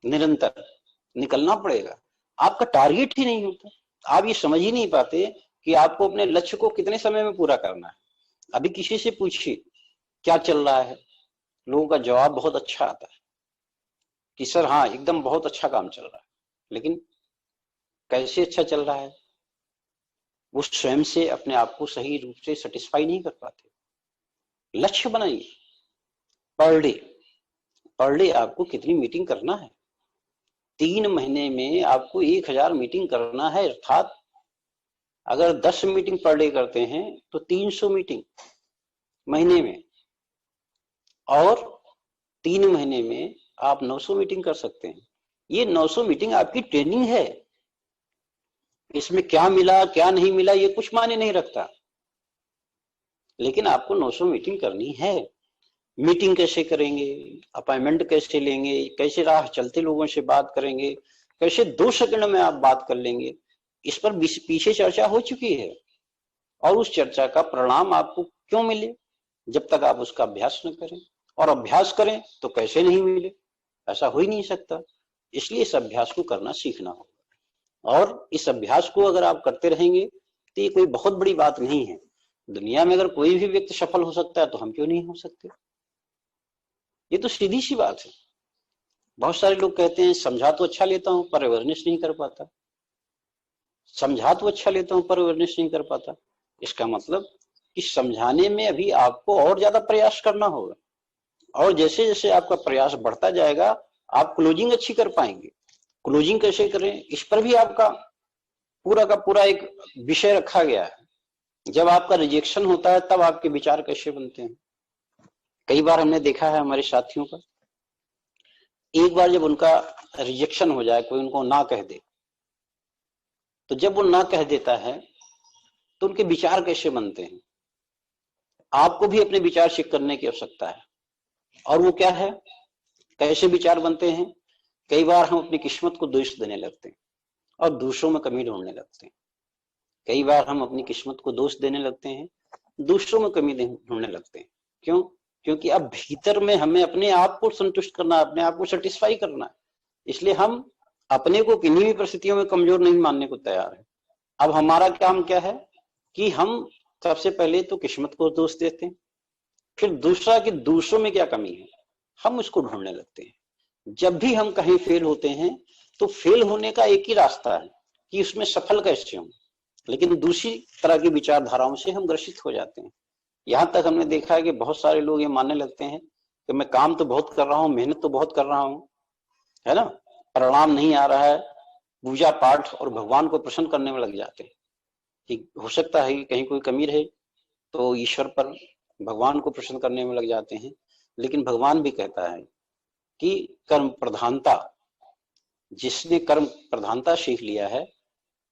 [SPEAKER 1] निरंतर निकलना पड़ेगा। आपका टारगेट ही नहीं होता, आप ये समझ ही नहीं पाते कि आपको अपने लक्ष्य को कितने समय में पूरा करना है। अभी किसी से पूछिए क्या चल रहा है, लोगों का जवाब बहुत अच्छा आता है कि सर हाँ एकदम बहुत अच्छा काम चल रहा है। लेकिन कैसे अच्छा चल रहा है, वो स्वयं से अपने आप को सही रूप से सेटिस्फाई नहीं कर पाते। लक्ष्य बनाइए, पर डे आपको कितनी मीटिंग करना है। 3 महीने में आपको 1000 मीटिंग करना है। अर्थात अगर 10 मीटिंग पर डे करते हैं तो 300 मीटिंग महीने में, और 3 महीने में आप 900 मीटिंग कर सकते हैं। ये 900 मीटिंग आपकी ट्रेनिंग है। इसमें क्या मिला क्या नहीं मिला ये कुछ मायने नहीं रखता, लेकिन आपको 900 मीटिंग करनी है। मीटिंग कैसे करेंगे, अपॉइंटमेंट कैसे लेंगे, कैसे राह चलते लोगों से बात करेंगे, कैसे 2 सेकंड में आप बात कर लेंगे, इस पर पीछे चर्चा हो चुकी है। और उस चर्चा का परिणाम आपको क्यों मिले जब तक आप उसका अभ्यास न करें, और अभ्यास करें तो कैसे नहीं मिले, ऐसा हो ही नहीं सकता। इसलिए इस अभ्यास को करना सीखना होगा। और इस अभ्यास को अगर आप करते रहेंगे तो ये कोई बहुत बड़ी बात नहीं है। दुनिया में अगर कोई भी व्यक्ति सफल हो सकता है तो हम क्यों नहीं हो सकते, ये तो सीधी सी बात है। बहुत सारे लोग कहते हैं समझा तो अच्छा लेता हूं पर अवेयरनेस नहीं कर पाता, समझा तो अच्छा लेता हूं पर अवेयरनेस नहीं कर पाता। इसका मतलब कि समझाने में अभी आपको और ज्यादा प्रयास करना होगा, और जैसे जैसे आपका प्रयास बढ़ता जाएगा आप क्लोजिंग अच्छी कर पाएंगे। क्लोजिंग कैसे करें इस पर भी आपका पूरा का पूरा एक विषय रखा गया है। जब आपका रिजेक्शन होता है तब आपके विचार कैसे बनते हैं। कई बार हमने देखा है हमारे साथियों का, एक बार जब उनका रिजेक्शन हो जाए, कोई उनको ना कह दे, तो जब वो ना कह देता है तो उनके विचार कैसे बनते हैं। आपको भी अपने विचार चेक करने की आवश्यकता है। और वो क्या है, कैसे विचार बनते हैं। कई बार हम अपनी किस्मत को दोष देने लगते हैं और दूसरों में कमी ढूंढने लगते हैं। कई बार हम अपनी किस्मत को दोष देने लगते हैं, दूसरों में कमी ढूंढने लगते हैं। क्यों? क्योंकि अब भीतर में हमें अपने आप को संतुष्ट करना है, अपने आप को सेटिस्फाई करना है। इसलिए हम अपने को किन्हीं भी परिस्थितियों में कमजोर नहीं मानने को तैयार है। अब हमारा काम क्या है कि हम सबसे पहले तो किस्मत को दोष देते हैं, फिर दूसरा कि दूसरों में क्या कमी है हम उसको ढूंढने लगते हैं। जब भी हम कहीं फेल होते हैं तो फेल होने का एक ही रास्ता है कि उसमें सफल कैसे हों, लेकिन दूसरी तरह की विचारधाराओं से हम ग्रसित हो जाते हैं। यहां तक हमने देखा है कि बहुत सारे लोग ये मानने लगते हैं कि मैं काम तो बहुत कर रहा हूं, मेहनत तो बहुत कर रहा हूं, है ना, परिणाम नहीं आ रहा है। पूजा पाठ और भगवान को प्रसन्न करने में लग जाते हैं कि हो सकता है कि कहीं कोई कमी रहे तो ईश्वर पर, भगवान को प्रसन्न करने में लग जाते हैं। लेकिन भगवान भी कहता है कि कर्म प्रधानता, जिसने कर्म प्रधानता सीख लिया है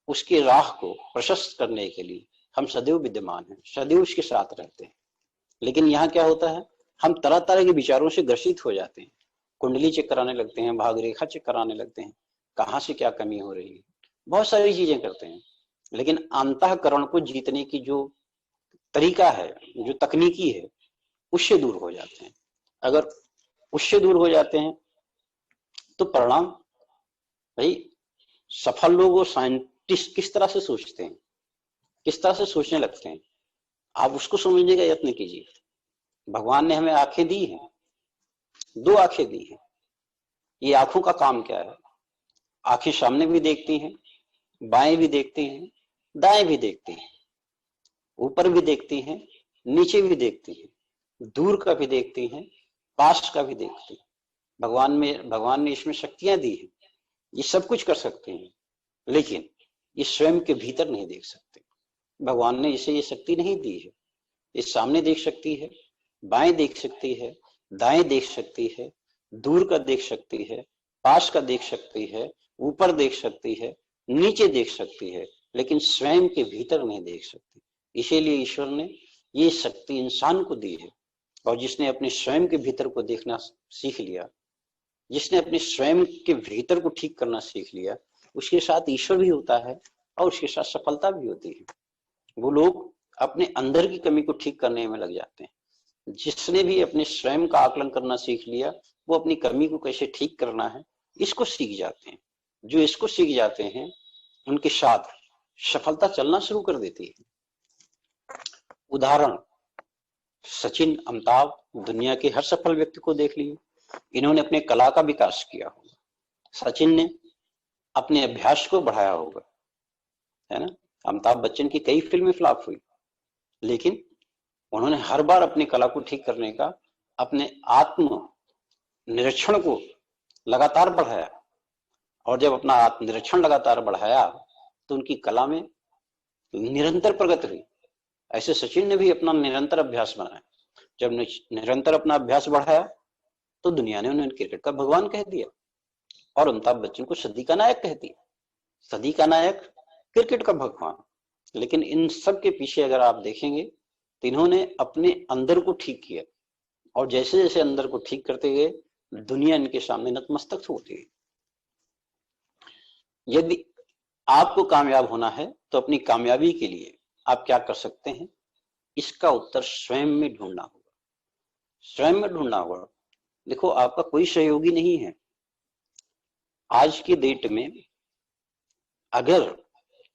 [SPEAKER 1] उसकी राह को प्रशस्त करने के लिए हम सदैव विद्यमान हैं, सदैव उसके साथ रहते हैं। लेकिन यहाँ क्या होता है, हम तरह तरह के विचारों से ग्रसित हो जाते हैं, कुंडली चेक कराने लगते हैं, भाग रेखा चेक कराने लगते हैं, कहाँ से क्या कमी हो रही है, बहुत सारी चीजें करते हैं। लेकिन अंतःकरण को जीतने की जो तरीका है, जो तकनीकी है, उससे दूर हो जाते हैं। अगर उससे दूर हो जाते हैं तो परिणाम, भाई सफल लोग और साइंटिस्ट किस तरह से सोचते हैं, किस तरह से सोचने लगते हैं, आप उसको समझने का यत्न कीजिए। भगवान ने हमें आंखें दी हैं, 2 आंखें दी हैं। ये आंखों का काम क्या है, आंखें सामने भी देखती हैं, बाएं भी देखती हैं, दाएं भी देखती हैं, ऊपर भी देखती हैं, नीचे भी देखती हैं, दूर का भी देखती हैं, पास का भी देखती हैं। भगवान ने इसमें शक्तियां दी हैं, ये सब कुछ कर सकते हैं, लेकिन ये स्वयं के भीतर नहीं देख सकते। भगवान ने इसे ये शक्ति नहीं दी है। ये सामने देख सकती है, बाएं देख सकती है, दाएं देख सकती है, दूर का देख सकती है, पास का देख सकती है, ऊपर देख सकती है, नीचे देख सकती है, लेकिन स्वयं के भीतर नहीं देख सकती। इसीलिए ईश्वर ने ये शक्ति इंसान को दी है। और जिसने अपने स्वयं के भीतर को देखना सीख लिया, जिसने अपने स्वयं के भीतर को ठीक करना सीख लिया, उसके साथ ईश्वर भी होता है और उसके साथ सफलता भी होती है। वो लोग अपने अंदर की कमी को ठीक करने में लग जाते हैं। जिसने भी अपने स्वयं का आकलन करना सीख लिया, वो अपनी कमी को कैसे ठीक करना है इसको सीख जाते हैं। जो इसको सीख जाते हैं उनके साथ सफलता चलना शुरू कर देती है। उदाहरण, सचिन, अमिताभ, दुनिया के हर सफल व्यक्ति को देख लीजिए, इन्होंने अपने कला का विकास किया होगा। सचिन ने अपने अभ्यास को बढ़ाया होगा, है ना। अमिताभ बच्चन की कई फिल्में फ्लॉप हुई, लेकिन उन्होंने हर बार अपनी कला को ठीक करने का, अपने आत्म निरीक्षण को लगातार बढ़ाया। और जब अपना आत्म निरीक्षण लगातार बढ़ाया तो उनकी कला में निरंतर प्रगति हुई। ऐसे सचिन ने भी अपना निरंतर अभ्यास बनाया। जब निरंतर अपना अभ्यास बढ़ाया तो दुनिया ने उन्हें क्रिकेट का भगवान कह दिया और अमिताभ बच्चन को सदी का नायक कह दिया। सदी का नायक, क्रिकेट का भगवान। लेकिन इन सब के पीछे अगर आप देखेंगे तो इन्होंने अपने अंदर को ठीक किया, और जैसे जैसे अंदर को ठीक करते गए दुनिया इनके सामने नतमस्तक होती है। यदि आपको कामयाब होना है तो अपनी कामयाबी के लिए आप क्या कर सकते हैं, इसका उत्तर स्वयं में ढूंढना होगा। स्वयं में ढूंढना होगा। देखो, आपका कोई सहयोगी नहीं है। आज की डेट में अगर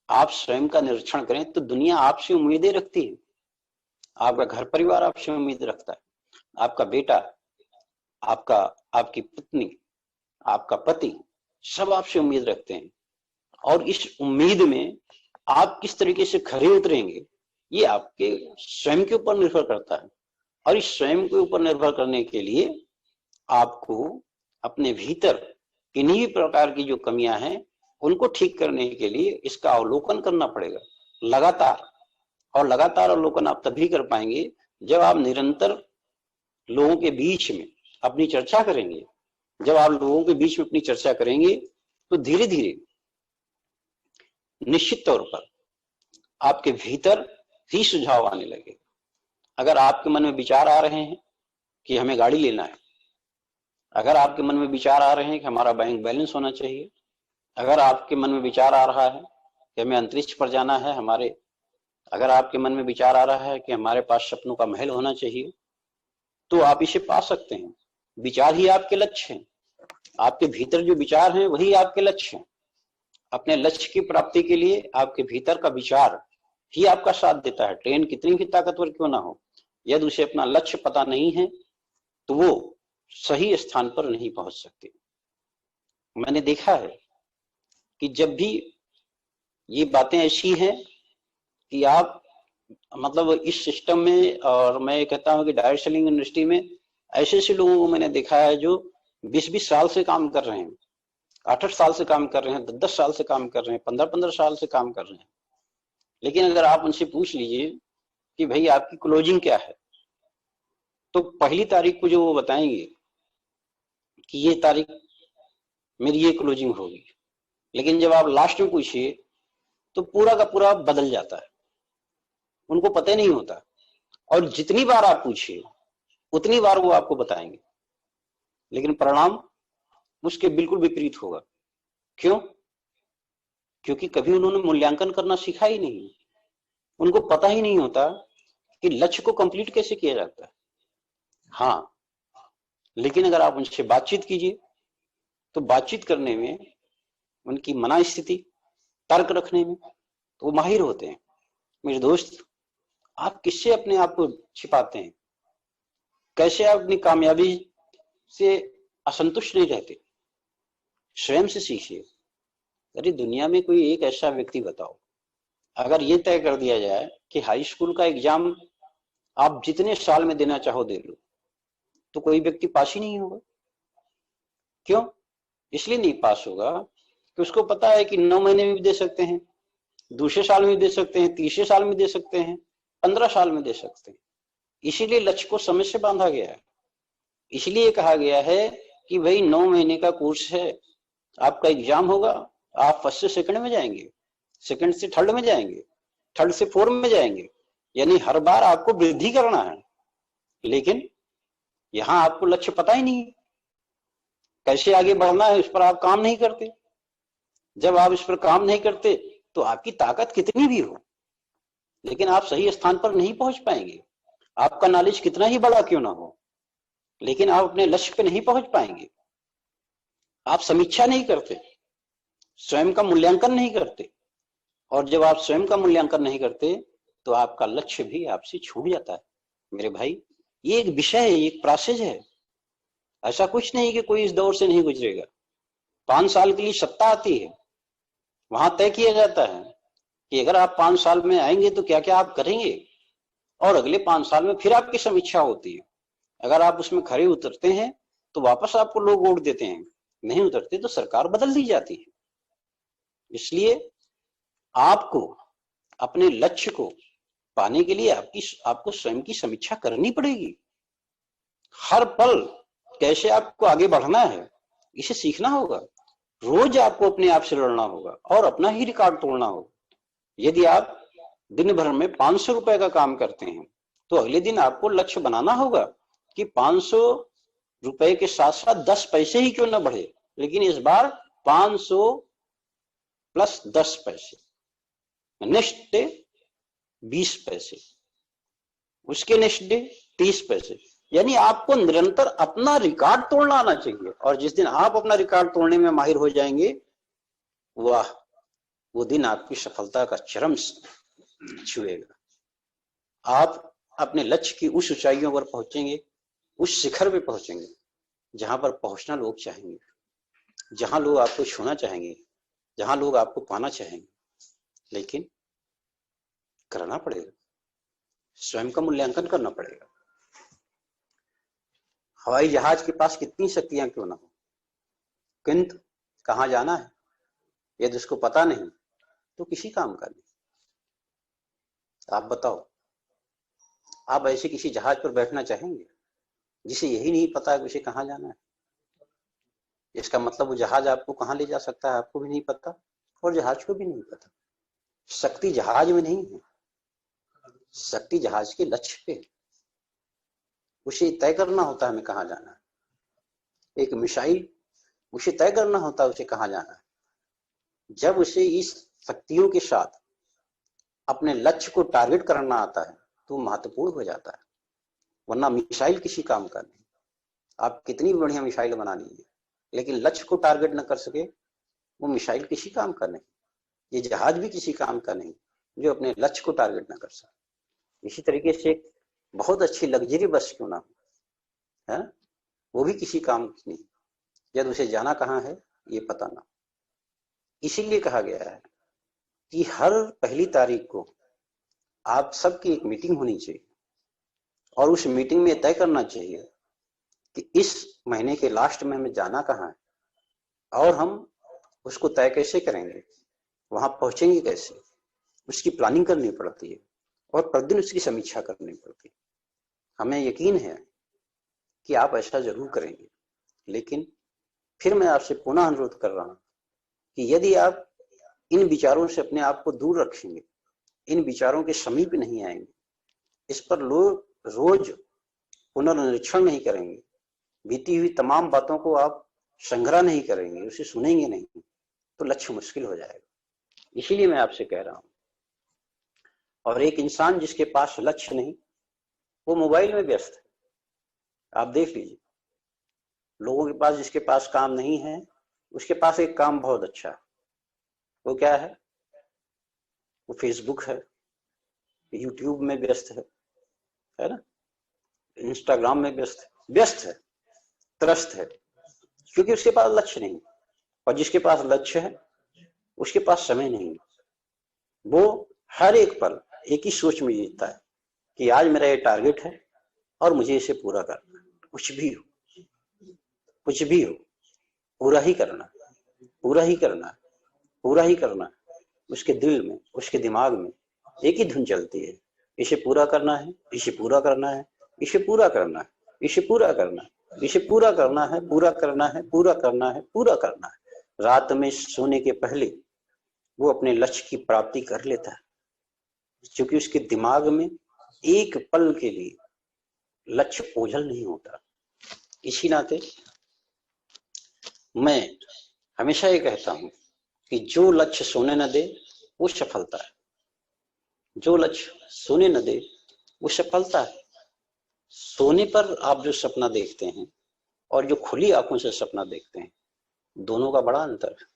[SPEAKER 1] आप स्वयं का निरीक्षण करें तो दुनिया आपसे उम्मीदें रखती है। आपका घर परिवार आपसे उम्मीद रखता है, आपका बेटा, आपकी पत्नी, आपका पति, सब आपसे उम्मीद रखते हैं। और इस उम्मीद में आप किस तरीके से खरे उतरेंगे ये आपके स्वयं के ऊपर निर्भर करता है। और इस स्वयं के ऊपर निर्भर करने के लिए आपको अपने भीतर किन्हीं प्रकार की जो कमियां हैं उनको ठीक करने के लिए इसका अवलोकन करना पड़ेगा लगातार। और लगातार अवलोकन आप तभी कर पाएंगे जब आप निरंतर लोगों के बीच में अपनी चर्चा करेंगे। जब आप लोगों के बीच में अपनी चर्चा करेंगे तो धीरे धीरे निश्चित तौर पर आपके भीतर ही सुझाव आने लगे। अगर आपके मन में विचार आ रहे हैं कि हमें गाड़ी लेना है, अगर आपके मन में विचार आ रहे हैं कि हमारा बैंक बैलेंस होना चाहिए, अगर आपके मन में विचार आ रहा है कि हमें अंतरिक्ष पर जाना है, अगर आपके मन में विचार आ रहा है कि हमारे पास सपनों का महल होना चाहिए, तो आप इसे पा सकते हैं। विचार ही आपके लक्ष्य हैं। आपके भीतर जो विचार हैं वही आपके लक्ष्य हैं। अपने लक्ष्य की प्राप्ति के लिए आपके भीतर का विचार ही आपका साथ देता है। ट्रेन कितनी भी ताकतवर क्यों ना हो, यदि उसे अपना लक्ष्य पता नहीं है तो वो सही स्थान पर नहीं पहुंच सकती। मैंने देखा है कि जब भी ये बातें ऐसी हैं कि आप मतलब इस सिस्टम में, और मैं कहता हूं कि डायरेक्ट सेलिंग इंडस्ट्री में ऐसे ऐसे लोगों को मैंने देखा है जो 20-20 साल से काम कर रहे हैं, 8-8 साल से काम कर रहे हैं, 10-10 साल से काम कर रहे हैं, 15-15 साल से काम कर रहे हैं। लेकिन अगर आप उनसे पूछ लीजिए कि भाई आपकी क्लोजिंग क्या है, तो पहली तारीख को जो वो बताएंगे कि ये तारीख मेरी ये क्लोजिंग होगी, लेकिन जब आप लास्ट में पूछिए तो पूरा का पूरा बदल जाता है, उनको पता ही नहीं होता। और जितनी बार आप पूछिए उतनी बार वो आपको बताएंगे, लेकिन परिणाम उसके बिल्कुल विपरीत होगा। क्यों? क्योंकि कभी उन्होंने मूल्यांकन करना सीखा ही नहीं। उनको पता ही नहीं होता कि लक्ष्य को कंप्लीट कैसे किया जाता है। हाँ, लेकिन अगर आप उनसे बातचीत कीजिए तो बातचीत करने में, उनकी मना स्थिति, तर्क रखने में तो वो माहिर होते हैं। मेरे दोस्त, आप किससे अपने आप को छिपाते हैं? कैसे आप अपनी कामयाबी से असंतुष्ट नहीं रहते? स्वयं से सीखिए। अरे दुनिया में कोई एक ऐसा व्यक्ति बताओ, अगर ये तय कर दिया जाए कि हाई स्कूल का एग्जाम आप जितने साल में देना चाहो दे लो, तो कोई व्यक्ति पास ही नहीं होगा। क्यों? इसलिए नहीं पास होगा कि उसको पता है कि 9 महीने में भी दे सकते हैं, दूसरे साल में दे सकते हैं, तीसरे साल में दे सकते हैं, 15 साल में दे सकते हैं। इसीलिए लक्ष्य को समय से बांधा गया है। इसलिए कहा गया है कि भाई 9 महीने का कोर्स है, आपका एग्जाम होगा, आप फर्स्ट से सेकंड में जाएंगे, सेकंड से थर्ड में जाएंगे, थर्ड से फोर्थ में जाएंगे, यानी हर बार आपको वृद्धि करना है। लेकिन यहां आपको लक्ष्य पता ही नहीं, कैसे आगे बढ़ना है, इस पर आप काम नहीं करते। जब आप इस पर काम नहीं करते तो आपकी ताकत कितनी भी हो, लेकिन आप सही स्थान पर नहीं पहुंच पाएंगे। आपका नॉलेज कितना ही बड़ा क्यों ना हो, लेकिन आप अपने लक्ष्य पे नहीं पहुंच पाएंगे। आप समीक्षा नहीं करते, स्वयं का मूल्यांकन नहीं करते, और जब आप स्वयं का मूल्यांकन नहीं करते तो आपका लक्ष्य भी आपसे छूट जाता है। मेरे भाई, ये एक विषय है, एक प्रोसेस है। ऐसा कुछ नहीं कि कोई इस दौर से नहीं गुजरेगा। 5 साल के लिए सत्ता आती है, वहां तय किया जाता है कि अगर आप 5 साल में आएंगे तो क्या क्या आप करेंगे, और अगले 5 साल में फिर आपकी समीक्षा होती है। अगर आप उसमें खरे उतरते हैं तो वापस आपको लोग वोट देते हैं, नहीं उतरते तो सरकार बदल दी जाती है। इसलिए आपको अपने लक्ष्य को पाने के लिए आपको स्वयं की समीक्षा करनी पड़ेगी। हर पल कैसे आपको आगे बढ़ना है, इसे सीखना होगा। रोज आपको अपने आप से लड़ना होगा और अपना ही रिकॉर्ड तोड़ना होगा। यदि आप दिन भर में 500 रुपए का काम करते हैं तो अगले दिन आपको लक्ष्य बनाना होगा कि 500 रुपए के साथ साथ 10 पैसे ही क्यों ना बढ़े, लेकिन इस बार 500 प्लस 10 पैसे, नेक्स्ट डे 20 पैसे, उसके नेक्स्ट डे 30 पैसे। यानी आपको निरंतर अपना रिकॉर्ड तोड़ना आना चाहिए, और जिस दिन आप अपना रिकॉर्ड तोड़ने में माहिर हो जाएंगे, वाह, वो दिन आपकी सफलता का चरम छुएगा। आप अपने लक्ष्य की उस ऊंचाइयों पर पहुंचेंगे, उस शिखर पे पहुंचेंगे जहां पर पहुंचना लोग चाहेंगे, जहां लोग आपको छूना चाहेंगे, जहां लोग आपको पाना चाहेंगे। लेकिन करना पड़ेगा, स्वयं का मूल्यांकन करना पड़ेगा। हवाई जहाज के पास कितनी शक्तियां क्यों ना हो, किंतु कहां जाना है यदि उसको पता नहीं तो किसी काम का नहीं। आप बताओ, आप ऐसे किसी जहाज पर बैठना चाहेंगे जिसे यही नहीं पता कि उसे कहां जाना है? इसका मतलब वो जहाज आपको कहां ले जा सकता है आपको भी नहीं पता, और जहाज को भी नहीं पता। शक्ति जहाज में नहीं है, शक्ति जहाज के लक्ष्य पे। उसे तय करना होता है हमें कहां जाना है। एक मिसाइल, उसे तय करना होता है उसे कहां जाना है। जब उसे इस शक्तियों के साथ अपने लक्ष्य को टारगेट करना आता है तो महत्वपूर्ण हो जाता है, वरना मिसाइल किसी काम का नहीं। आप कितनी बढ़िया मिसाइल बना लीजिए, लेकिन लक्ष्य को टारगेट न कर सके, वो मिसाइल किसी काम का नहीं। ये जहाज भी किसी काम का नहीं जो अपने लक्ष्य को टारगेट न कर सके। इसी तरीके से बहुत अच्छी लग्जरी बस क्यों ना हो, है, वो भी किसी काम की नहीं जब उसे जाना कहाँ है ये पता ना। इसीलिए कहा गया है कि हर पहली तारीख को आप सबकी एक मीटिंग होनी चाहिए, और उस मीटिंग में तय करना चाहिए कि इस महीने के लास्ट में हमें जाना कहाँ है, और हम उसको तय कैसे करेंगे, वहां पहुंचेंगे कैसे, उसकी प्लानिंग करनी पड़ती है और प्रतिदिन उसकी समीक्षा करनी पड़ती है। हमें यकीन है कि आप ऐसा जरूर करेंगे। लेकिन फिर मैं आपसे पुनः अनुरोध कर रहा हूं कि यदि आप इन विचारों से अपने आप को दूर रखेंगे, इन विचारों के समीप नहीं आएंगे, इस पर लोग रोज पुनर्निरीक्षण नहीं करेंगे, बीती हुई तमाम बातों को आप संग्रह नहीं करेंगे, उसे सुनेंगे नहीं, तो लक्ष्य मुश्किल हो जाएगा। इसीलिए मैं आपसे कह रहा हूं। और एक इंसान जिसके पास लक्ष्य नहीं, वो मोबाइल में व्यस्त है। आप देख लीजिए, लोगों के पास, जिसके पास काम नहीं है, उसके पास एक काम बहुत अच्छा है। वो क्या है? वो फेसबुक है, यूट्यूब में व्यस्त है ना, इंस्टाग्राम में व्यस्त है, त्रस्त है, क्योंकि उसके पास लक्ष्य नहीं। और जिसके पास लक्ष्य है उसके पास समय नहीं। वो हर एक पल एक ही सोच में जीता है कि आज मेरा ये टारगेट है और मुझे इसे पूरा करना है, कुछ भी हो, कुछ भी हो, पूरा ही करना, पूरा ही करना, पूरा ही करना। उसके दिल में, उसके दिमाग में एक ही धुन चलती है, इसे पूरा करना है, इसे पूरा करना है, इसे पूरा करना है, इसे पूरा करना है। इसे पूरा करना है, पूरा करना है, पूरा करना है, पूरा करना है। रात में सोने के पहले वो अपने लक्ष्य की प्राप्ति कर लेता है, क्योंकि उसके दिमाग में एक पल के लिए लक्ष्य ओझल नहीं होता। इसी नाते मैं हमेशा ये कहता हूं कि जो लक्ष्य सोने न दे वो सफलता है, जो लक्ष्य सोने न दे वो सफलता है। सोने पर आप जो सपना देखते हैं और जो खुली आंखों से सपना देखते हैं, दोनों का बड़ा अंतर है।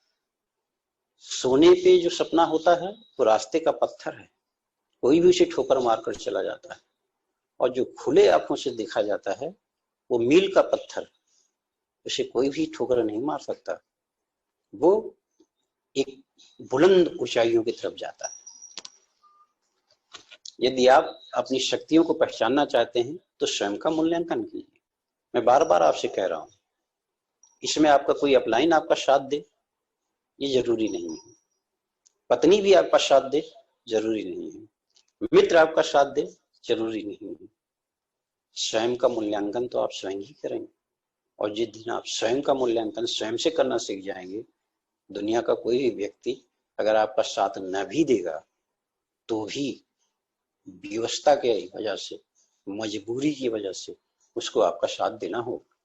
[SPEAKER 1] सोने पे जो सपना होता है वो रास्ते का पत्थर है, कोई भी उसे ठोकर मारकर चला जाता है, और जो खुले आंखों से देखा जाता है वो मील का पत्थर, उसे कोई भी ठोकर नहीं मार सकता, वो एक बुलंद ऊंचाइयों की तरफ जाता है। यदि आप अपनी शक्तियों को पहचानना चाहते हैं तो स्वयं का मूल्यांकन कीजिए। मैं बार बार आपसे कह रहा हूं, इसमें आपका कोई अपलाइन आपका साथ दे ये जरूरी नहीं है, पत्नी भी आपका साथ दे जरूरी नहीं है, मित्र आपका साथ दे जरूरी नहीं है। स्वयं का मूल्यांकन तो आप स्वयं ही करेंगे, और जिस दिन आप स्वयं का मूल्यांकन स्वयं से करना सीख जाएंगे, दुनिया का कोई भी व्यक्ति अगर आपका साथ न भी देगा तो भी व्यवस्था के वजह से, मजबूरी की वजह से उसको आपका साथ देना होगा।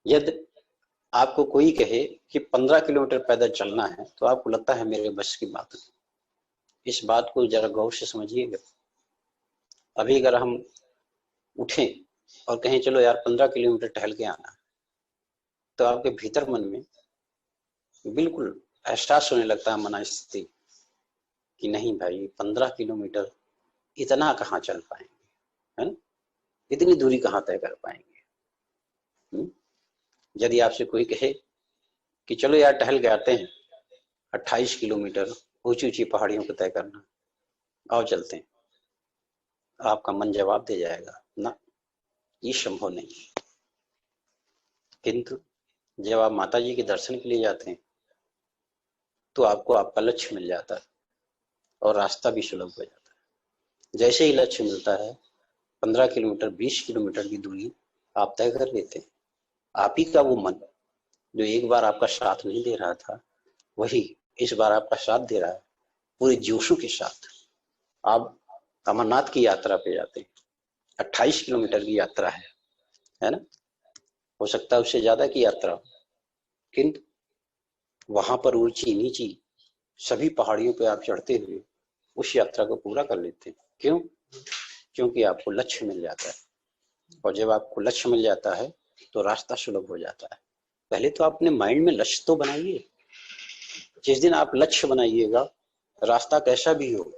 [SPEAKER 1] यदि आपको कोई कहे कि 15 किलोमीटर पैदल चलना है तो आपको लगता है मेरे बस की बात नहीं। इस बात को जरा गौर से समझिएगा। अभी अगर हम उठें और कहें चलो यार 15 किलोमीटर टहल के आना, तो आपके भीतर मन में बिल्कुल एहसास होने लगता है, मना स्थिति कि नहीं भाई 15 किलोमीटर इतना कहाँ चल पाएंगे, है ना, इतनी दूरी कहाँ तय कर पाएंगे। यदि आपसे कोई कहे कि चलो यार टहल के आते हैं 28 किलोमीटर ऊंची ऊंची पहाड़ियों को तय करना, आओ चलते हैं, आपका मन जवाब दे जाएगा ना, ये संभव नहीं। किंतु जब आप माता जी के दर्शन के लिए जाते हैं तो आपको आपका लक्ष्य मिल जाता है और रास्ता भी सुलभ हो जाता है। जैसे ही लक्ष्य मिलता है 15 किलोमीटर 20 किलोमीटर की दूरी आप तय कर लेते हैं। आप ही का वो मन जो एक बार आपका साथ नहीं दे रहा था, वही इस बार आपका साथ दे रहा है पूरे जोशों के साथ। आप अमरनाथ की यात्रा पे जाते हैं, 28 किलोमीटर की यात्रा है ना, हो सकता है उससे ज्यादा की यात्रा हो, किंतु वहां पर ऊंची नीची सभी पहाड़ियों पे आप चढ़ते हुए उस यात्रा को पूरा कर लेते हैं। क्यों? क्योंकि आपको लक्ष्य मिल जाता है, और जब आपको लक्ष्य मिल जाता है तो रास्ता सुलभ हो जाता है। पहले तो अपने माइंड में लक्ष्य तो बनाइए। जिस दिन आप लक्ष्य बनाइएगा, रास्ता कैसा भी हो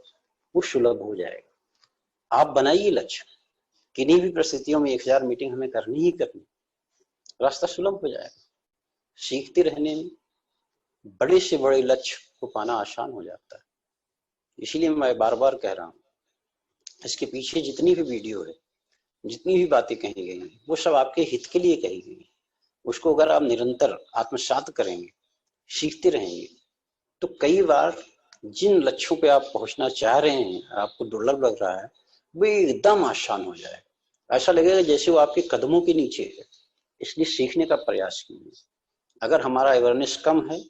[SPEAKER 1] वो सुलभ हो जाएगा। आप बनाइए लक्ष्य, किन्हीं भी परिस्थितियों में 1000 मीटिंग हमें करनी ही करनी, रास्ता सुलभ हो जाएगा। सीखते रहने में बड़े से बड़े लक्ष्य को पाना आसान हो जाता है। इसीलिए मैं बार बार कह रहा हूं, इसके पीछे जितनी भी वीडियो है, जितनी भी बातें कही गई हैं, वो सब आपके हित के लिए कही गई। उसको अगर आप निरंतर आत्मसात करेंगे, सीखते रहेंगे, तो कई बार जिन लक्ष्यों पे आप पहुंचना चाह रहे हैं, आपको दुर्लभ लग रहा है, वो एकदम आसान हो जाएगा। ऐसा लगेगा जैसे वो आपके कदमों के नीचे है। इसलिए सीखने का प्रयास कीजिए। अगर हमारा अवेयरनेस कम है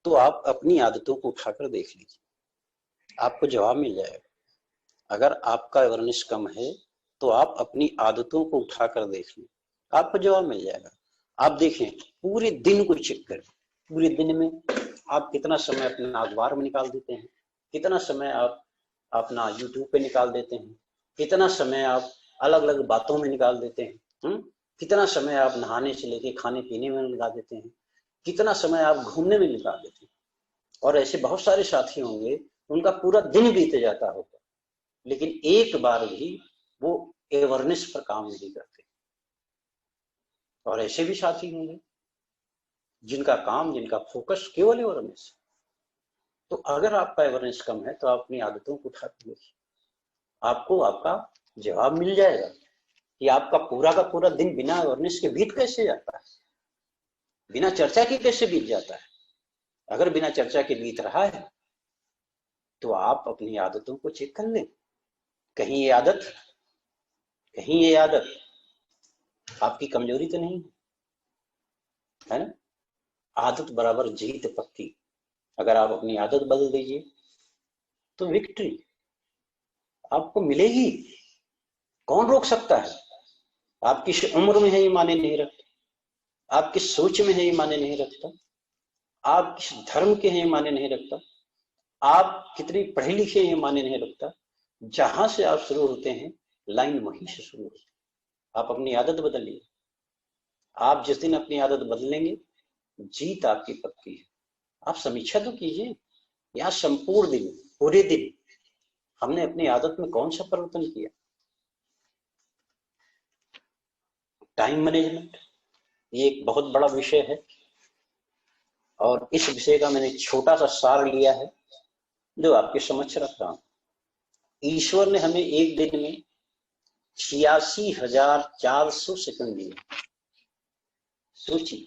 [SPEAKER 1] तो आप अपनी आदतों को उठाकर देख लीजिए, आपको जवाब मिल जाएगा। अगर आपका अवेयरनेस कम है तो आप अपनी आदतों को उठाकर देख लीजिए, आपको जवाब मिल जाएगा। आप देखें, पूरे दिन को चेक करें, पूरे दिन में आप कितना समय अपने अखबार में निकाल देते हैं, कितना समय आप अपना यूट्यूब पे निकाल देते हैं, कितना समय आप अलग अलग बातों में निकाल देते हैं, कितना समय आप नहाने से लेके खाने पीने में निकाल देते हैं, कितना समय आप घूमने में निकाल देते हैं। और ऐसे बहुत सारे साथी होंगे उनका पूरा दिन बीत जाता होगा, लेकिन एक बार भी वो अवेयरनेस पर काम नहीं करते। और ऐसे भी साथी होंगे जिनका काम, जिनका फोकस केवल अवेयरनेस। तो अगर आपका अवेयरनेस कम है तो आप अपनी आदतों को उठा के देखिए, आपको आपका जवाब मिल जाएगा कि आपका पूरा का पूरा दिन बिना अवेयरनेस के बीत कैसे जाता है, बिना चर्चा के कैसे बीत जाता है। अगर बिना चर्चा के बीत रहा है तो आप अपनी आदतों को चेक कर लें, कहीं ये आदत आपकी कमजोरी तो नहीं है ना। आदत बराबर जीत पक्की। अगर आप अपनी आदत बदल दीजिए तो विक्ट्री आपको मिलेगी। कौन रोक सकता है? आप किस उम्र में है ये माने नहीं रखता, आप किस सोच में है ये माने नहीं रखता, आप किस धर्म के हैं ये माने नहीं रखता, आप कितनी पढ़े लिखे ये माने नहीं रखता। जहां से आप शुरू होते हैं लाइन वहीं से शुरू होती है। आप अपनी आदत बदलिए। आप जिस दिन अपनी आदत बदलेंगे जीत आपकी पक्की है। आप समीक्षा तो कीजिए, यहाँ संपूर्ण दिन, पूरे दिन हमने अपनी आदत में कौन सा परिवर्तन किया। टाइम मैनेजमेंट ये एक बहुत बड़ा विषय है और इस विषय का मैंने छोटा सा सार लिया है जो आपके समक्ष रख रहा हूं। ईश्वर ने हमें एक दिन में 86,400 सेकंड दिए। सोचिए,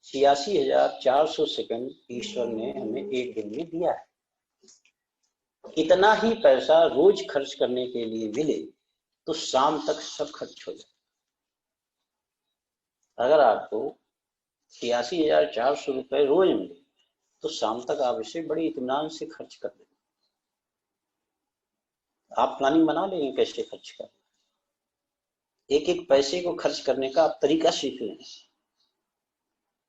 [SPEAKER 1] 86,400 सेकंड ईश्वर ने हमें एक दिन में दिया है। इतना ही पैसा रोज खर्च करने के लिए मिले तो शाम तक सब खर्च हो जाए। अगर आपको 86,400 रुपए रोज मिले तो शाम तक आप इसे बड़ी इत्मीनान से खर्च कर देंगे। आप प्लानिंग बना लेंगे कैसे खर्च करना। एक एक पैसे को खर्च करने का आप तरीका सीख लें।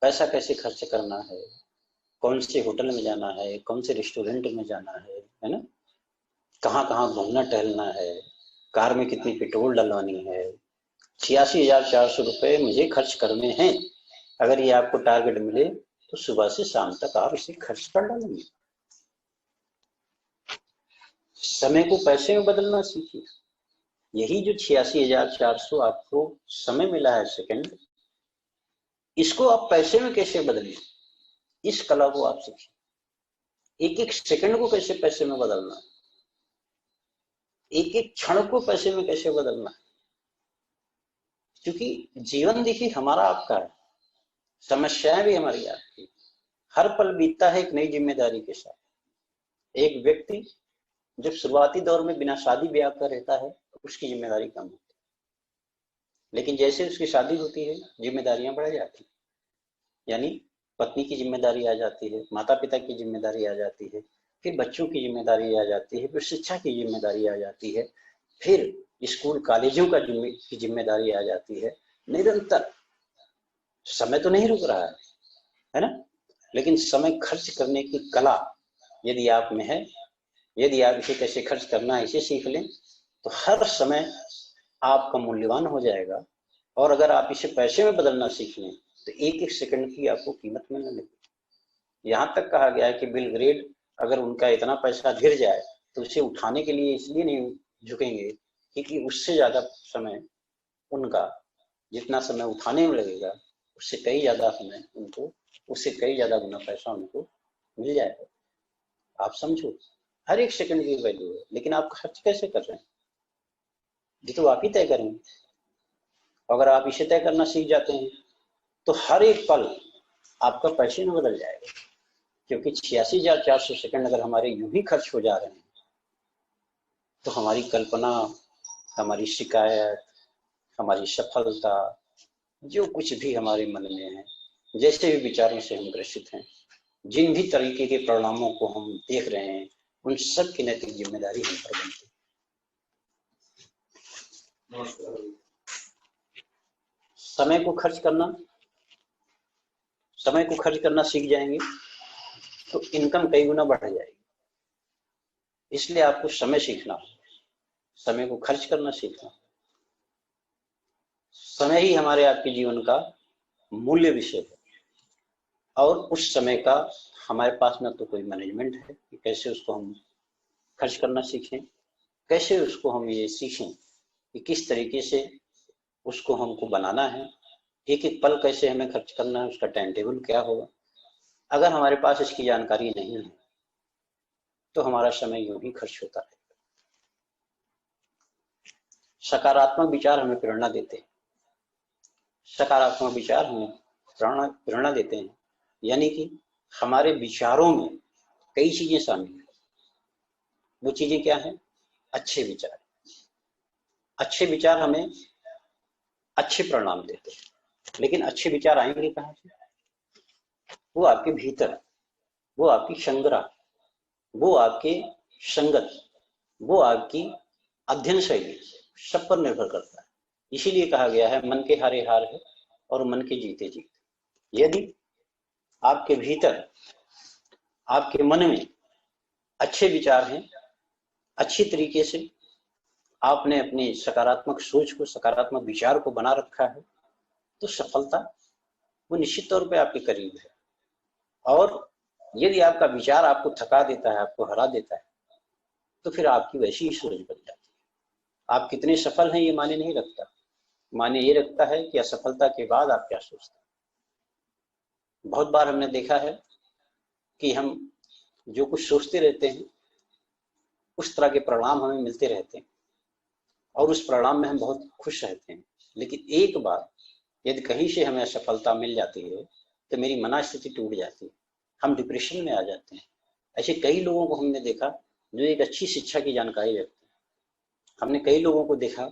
[SPEAKER 1] पैसा कैसे खर्च करना है, कौन से होटल में जाना है, कौन से रेस्टोरेंट में जाना है ना, कहाँ कहाँ घूमना टहलना है, कार में कितनी पेट्रोल डलवानी है। 86,400 रुपए मुझे खर्च करने हैं। अगर ये आपको टारगेट मिले तो सुबह से शाम तक आप इसे खर्च कर डालेंगे। समय को पैसे में बदलना सीखिए। यही जो 86,400 आपको समय मिला है सेकंड, इसको आप पैसे में कैसे बदलिए, इस कला को आप सीखिए। एक एक सेकंड को कैसे पैसे में बदलना है, एक एक क्षण को पैसे में कैसे बदलना है। क्योंकि जीवन देखिए हमारा आपका है, समस्याएं भी हमारी आपकी। हर पल बीतता है एक नई जिम्मेदारी के साथ। एक व्यक्ति जब शुरुआती दौर में बिना शादी ब्याह कर रहता है तो उसकी जिम्मेदारी कम होती है, लेकिन जैसे उसकी शादी होती है जिम्मेदारियां बढ़ जाती है। यानी पत्नी की जिम्मेदारी आ जाती है, माता पिता की जिम्मेदारी आ जाती है, फिर बच्चों की जिम्मेदारी आ जाती है, फिर शिक्षा की जिम्मेदारी आ जाती है, फिर स्कूल कॉलेजों की जिम्मेदारी आ जाती है। निरंतर समय तो नहीं रुक रहा है ना। लेकिन समय खर्च करने की कला यदि आप में है, यदि आप इसे कैसे खर्च करना है इसे सीख लें तो हर समय आपका मूल्यवान हो जाएगा। और अगर आप इसे पैसे में बदलना सीख लें तो एक एक सेकंड की आपको कीमत मिलने लगेगी। यहाँ तक कहा गया है कि बिल ग्रेड अगर उनका इतना पैसा गिर जाए तो उसे उठाने के लिए इसलिए नहीं झुकेंगे क्योंकि उससे ज्यादा समय उनका, जितना समय उठाने में लगेगा उससे कई ज्यादा समय उनको, उससे कई ज्यादा गुना पैसा उनको मिल जाएगा। आप समझो, हर एक सेकंड की वैल्यू है, लेकिन आप खर्च कैसे कर रहे हैं ये तो आप ही तय करेंगे। अगर आप इसे तय करना सीख जाते हैं तो हर एक पल आपका पैसे में बदल जाएगा। क्योंकि 86,400 सेकंड अगर हमारे यूं ही खर्च हो जा रहे हैं तो हमारी कल्पना, हमारी शिकायत, हमारी सफलता, जो कुछ भी हमारे मन में है, जैसे भी विचारों से हम ग्रसित हैं, जिन भी तरीके के परिणामों को हम देख रहे हैं, उन सब की नैतिक जिम्मेदारी हम पर बनती है। समय को खर्च करना सीख जाएंगे तो इनकम कई गुना बढ़ जाएगी। इसलिए आपको समय सीखना, समय को खर्च करना सीखना। समय ही हमारे आपके जीवन का मूल्य विषय है और उस समय का हमारे पास न तो कोई मैनेजमेंट है कि कैसे उसको हम खर्च करना सीखें, कैसे उसको हम ये सीखें कि किस तरीके से उसको हमको बनाना है, एक एक पल कैसे हमें खर्च करना है, उसका टाइम टेबल क्या होगा। अगर हमारे पास इसकी जानकारी नहीं है तो हमारा समय यूं ही खर्च होता है। सकारात्मक विचार हमें प्रेरणा देते हैं, सकारात्मक विचार हमें प्रेरणा देते हैं, यानी कि हमारे विचारों में कई चीजें शामिल हैं। वो चीजें क्या है? अच्छे विचार। अच्छे विचार हमें अच्छे परिणाम देते हैं। लेकिन अच्छे विचार आएंगे कहाँ से? वो आपके भीतर, वो आपकी संग्रह, वो आपके संगत, वो आपकी अध्ययन शैली, सब पर निर्भर करता है। इसीलिए कहा गया है मन के हारे हार है और मन के जीते जीत। यदि आपके भीतर, आपके मन में अच्छे विचार हैं, अच्छी तरीके से आपने अपनी सकारात्मक सोच को, सकारात्मक विचार को बना रखा है, तो सफलता वो निश्चित तौर पे आपके करीब है। और यदि आपका विचार आपको थका देता है, आपको हरा देता है, तो फिर आपकी वैसी ही सोच बन जाती है। आप कितने सफल हैं ये मायने नहीं रखता, माने ये रखता है कि असफलता के बाद आप क्या सोचते हैं। बहुत बार हमने देखा है कि हम जो कुछ सोचते रहते हैं उस तरह के परिणाम हमें मिलते रहते हैं और उस परिणाम में हम बहुत खुश रहते हैं। लेकिन एक बार यदि कहीं से हमें असफलता मिल जाती है तो मेरी मनस्थिति टूट जाती है, हम डिप्रेशन में आ जाते हैं। ऐसे कई लोगों को हमने देखा जो एक अच्छी शिक्षा की जानकारी रखते हैं। हमने कई लोगों को देखा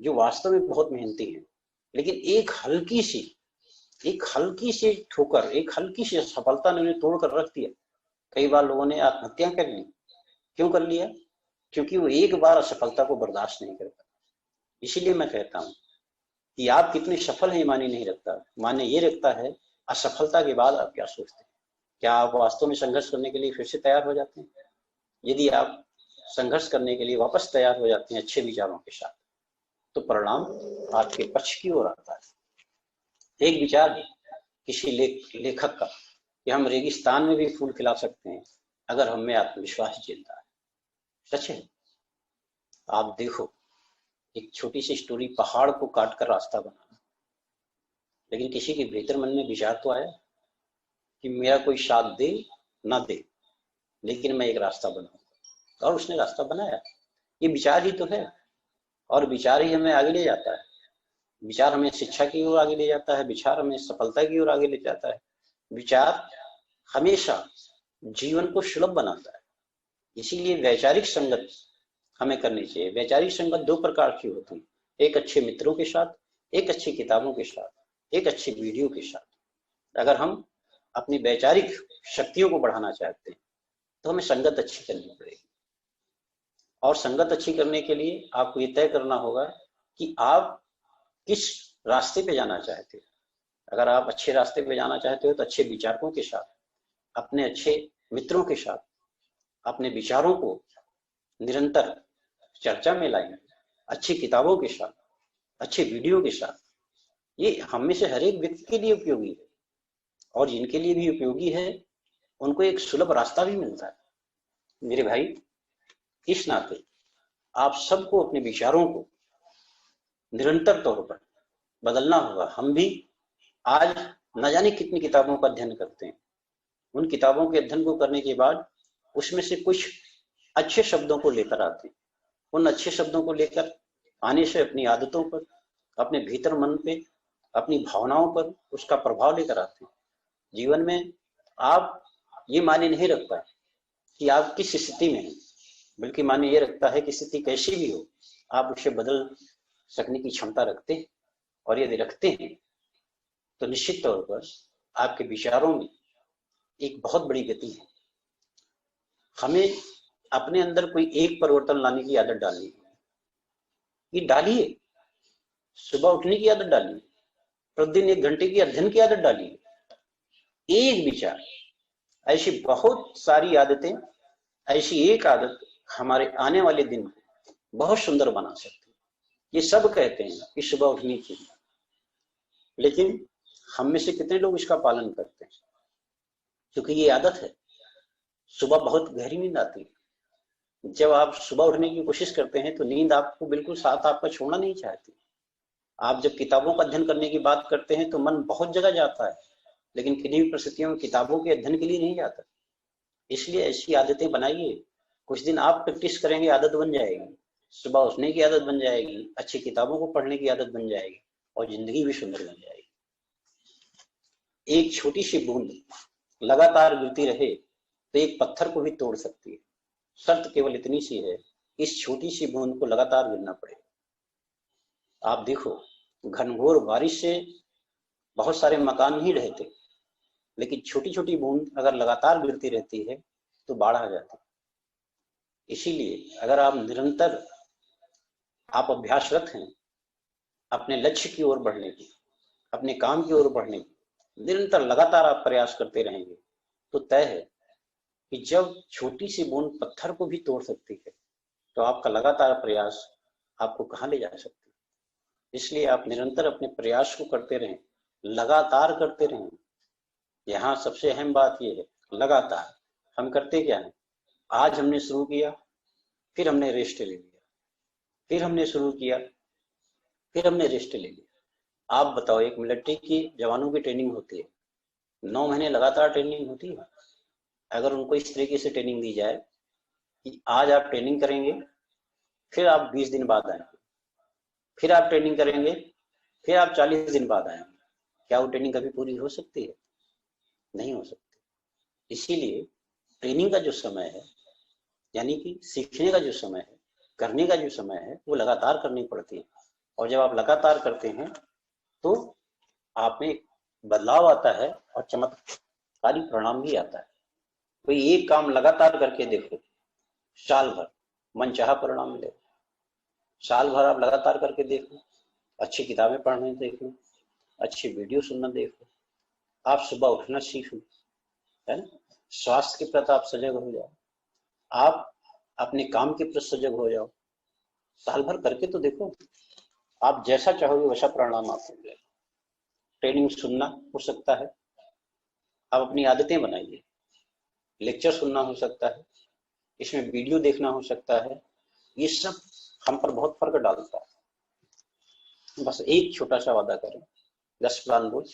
[SPEAKER 1] जो वास्तव में बहुत मेहनती हैं, लेकिन एक हल्की सी ठोकर, एक हल्की सी सफलता ने उन्हें तोड़ कर रख दिया। कई बार लोगों ने आत्महत्या कर ली। क्यों कर लिया? क्योंकि वो एक बार असफलता को बर्दाश्त नहीं कर पाता। इसीलिए मैं कहता हूं कि आप कितने सफल हैं ये मायने नहीं रखता, माने ये रखता है असफलता के बाद आप क्या सोचते हैं। क्या आप वास्तव में संघर्ष करने के लिए फिर से तैयार हो जाते हैं? यदि आप संघर्ष करने के लिए वापस तैयार हो जाते हैं अच्छे विचारों के साथ, तो परिणाम आपके पक्ष की ओर आता है। एक विचार है किसी लेखक का कि हम रेगिस्तान में भी फूल खिला सकते हैं अगर हम में आत्मविश्वास जिंदा है। सच है। आप देखो, एक छोटी सी स्टोरी, पहाड़ को काट कर रास्ता बनाना, लेकिन किसी के भीतर मन में विचार तो आया कि मेरा कोई साथ दे ना दे, लेकिन मैं एक रास्ता बनाऊंगा, और उसने रास्ता बनाया। ये विचार ही तो है, और विचार ही हमें आगे ले जाता है। विचार हमें शिक्षा की ओर आगे ले जाता है, विचार हमें सफलता की ओर आगे ले जाता है। विचार हमेशा जीवन को सुलभ बनाता है। इसीलिए वैचारिक संगत हमें करनी चाहिए। वैचारिक संगत दो प्रकार की होती है, एक अच्छे मित्रों के साथ, एक अच्छी किताबों के साथ, एक अच्छी वीडियो के साथ। अगर हम अपनी वैचारिक शक्तियों को बढ़ाना चाहते हैं तो हमें संगत अच्छी करनी पड़ेगी। और संगत अच्छी करने के लिए आपको ये तय करना होगा कि आप किस रास्ते पे जाना चाहते हो। अगर आप अच्छे रास्ते पे जाना चाहते हो तो अच्छे विचारकों के साथ, अपने अच्छे मित्रों के साथ अपने विचारों को निरंतर चर्चा में लाएं, अच्छी किताबों के साथ, अच्छे वीडियो के साथ। ये हम में से हर एक व्यक्ति के लिए उपयोगी है, और जिनके लिए भी उपयोगी है उनको एक सुलभ रास्ता भी मिलता है। मेरे भाई, इस नाते आप सबको अपने विचारों को निरंतर तौर पर बदलना होगा। हम भी आज न जाने कितनी किताबों का अध्ययन करते हैं। उन किताबों के अध्ययन को करने के बाद उसमें से कुछ अच्छे शब्दों को लेकर आते हैं। उन अच्छे शब्दों को लेकर आने से अपनी आदतों पर, अपने भीतर मन पे, अपनी भावनाओं पर उसका प्रभाव लेकर आते हैं। जीवन में आप ये माने नहीं रख पाए कि आप किस स्थिति में हैं, बल्कि माने ये रखता है कि स्थिति कैसी भी हो आप उसे बदल सकने की क्षमता रखते हैं। और यदि रखते हैं तो निश्चित तौर पर आपके विचारों में एक बहुत बड़ी गति है। हमें अपने अंदर कोई एक परिवर्तन लाने की आदत डालनी है। ये डालिए, सुबह उठने की आदत डालिए, प्रतिदिन 1 घंटे की अध्ययन की आदत डालिए। एक विचार, ऐसी बहुत सारी आदतें, ऐसी एक आदत हमारे आने वाले दिन को बहुत सुंदर बना सकती है। ये सब कहते हैं कि सुबह उठनी चाहिए, लेकिन हम में से कितने लोग इसका पालन करते हैं? क्योंकि ये आदत है। सुबह बहुत गहरी नींद आती है। जब आप सुबह उठने की कोशिश करते हैं तो नींद आपको बिल्कुल साथ आपका छोड़ना नहीं चाहती। आप जब किताबों का अध्ययन करने की बात करते हैं तो मन बहुत जगह जाता है, लेकिन किन्हीं भी परिस्थितियों में किताबों के अध्ययन के लिए नहीं जाता। इसलिए ऐसी आदतें बनाइए। कुछ दिन आप प्रैक्टिस करेंगे, आदत बन जाएगी। सुबह उठने की आदत बन जाएगी, अच्छी किताबों को पढ़ने की आदत बन जाएगी, और जिंदगी भी सुंदर बन जाएगी। एक छोटी सी बूंद लगातार गिरती रहे तो एक पत्थर को भी तोड़ सकती है। शर्त केवल इतनी सी है, इस छोटी सी बूंद को लगातार गिरना पड़ेगा। आप देखो, घनघोर बारिश से बहुत सारे मकान नहीं ढहते, लेकिन छोटी छोटी बूंद अगर लगातार गिरती रहती है तो बाढ़ आ जाती है। इसीलिए अगर आप निरंतर आप अभ्यासरत हैं अपने लक्ष्य की ओर बढ़ने की, अपने काम की ओर बढ़ने की, निरंतर लगातार आप प्रयास करते रहेंगे तो तय है कि जब छोटी सी बूंद पत्थर को भी तोड़ सकती है तो आपका लगातार प्रयास आपको कहाँ ले जा सकती है। इसलिए आप निरंतर अपने प्रयास को करते रहें, लगातार करते रहें। यहाँ सबसे अहम बात यह है लगातार। हम करते क्या है, आज हमने शुरू किया, फिर हमने रेस्ट ले लिया, फिर हमने शुरू किया, फिर हमने रेस्ट ले लिया। आप बताओ, एक मिलिट्री की जवानों की ट्रेनिंग होती है, 9 महीने लगातार ट्रेनिंग होती है। अगर उनको इस तरीके से ट्रेनिंग दी जाए कि आज आप ट्रेनिंग करेंगे, फिर आप 20 दिन बाद आएंगे, फिर आप ट्रेनिंग करेंगे, फिर आप 40 दिन बाद आएंगे, क्या वो ट्रेनिंग कभी पूरी हो सकती है? नहीं हो सकती। इसीलिए ट्रेनिंग का जो समय है, यानी कि सीखने का जो समय है, करने का जो समय है, वो लगातार करनी पड़ती है। और जब आप लगातार करते हैं तो आप में बदलाव आता है और चमत्कारी परिणाम भी आता है। कोई एक काम लगातार करके देखो, साल भर मनचाहा परिणाम मिलेगा। साल भर आप लगातार करके देखो, अच्छी किताबें पढ़ने देखो, अच्छी वीडियो सुनना देखो, आप सुबह उठना सीखो, है ना। स्वास्थ्य के प्रति आप सजग हो जाओ, आप अपने काम के प्रति सजग हो जाओ। साल भर करके तो देखो, आप जैसा चाहोगे वैसा परिणाम आपको मिलेगा। ट्रेनिंग सुनना हो सकता है, आप अपनी आदतें बनाइए। लेक्चर सुनना हो सकता है, इसमें वीडियो देखना हो सकता है। ये सब हम पर बहुत फर्क डालता है। बस एक छोटा सा वादा करें, 10 प्लान बोझ,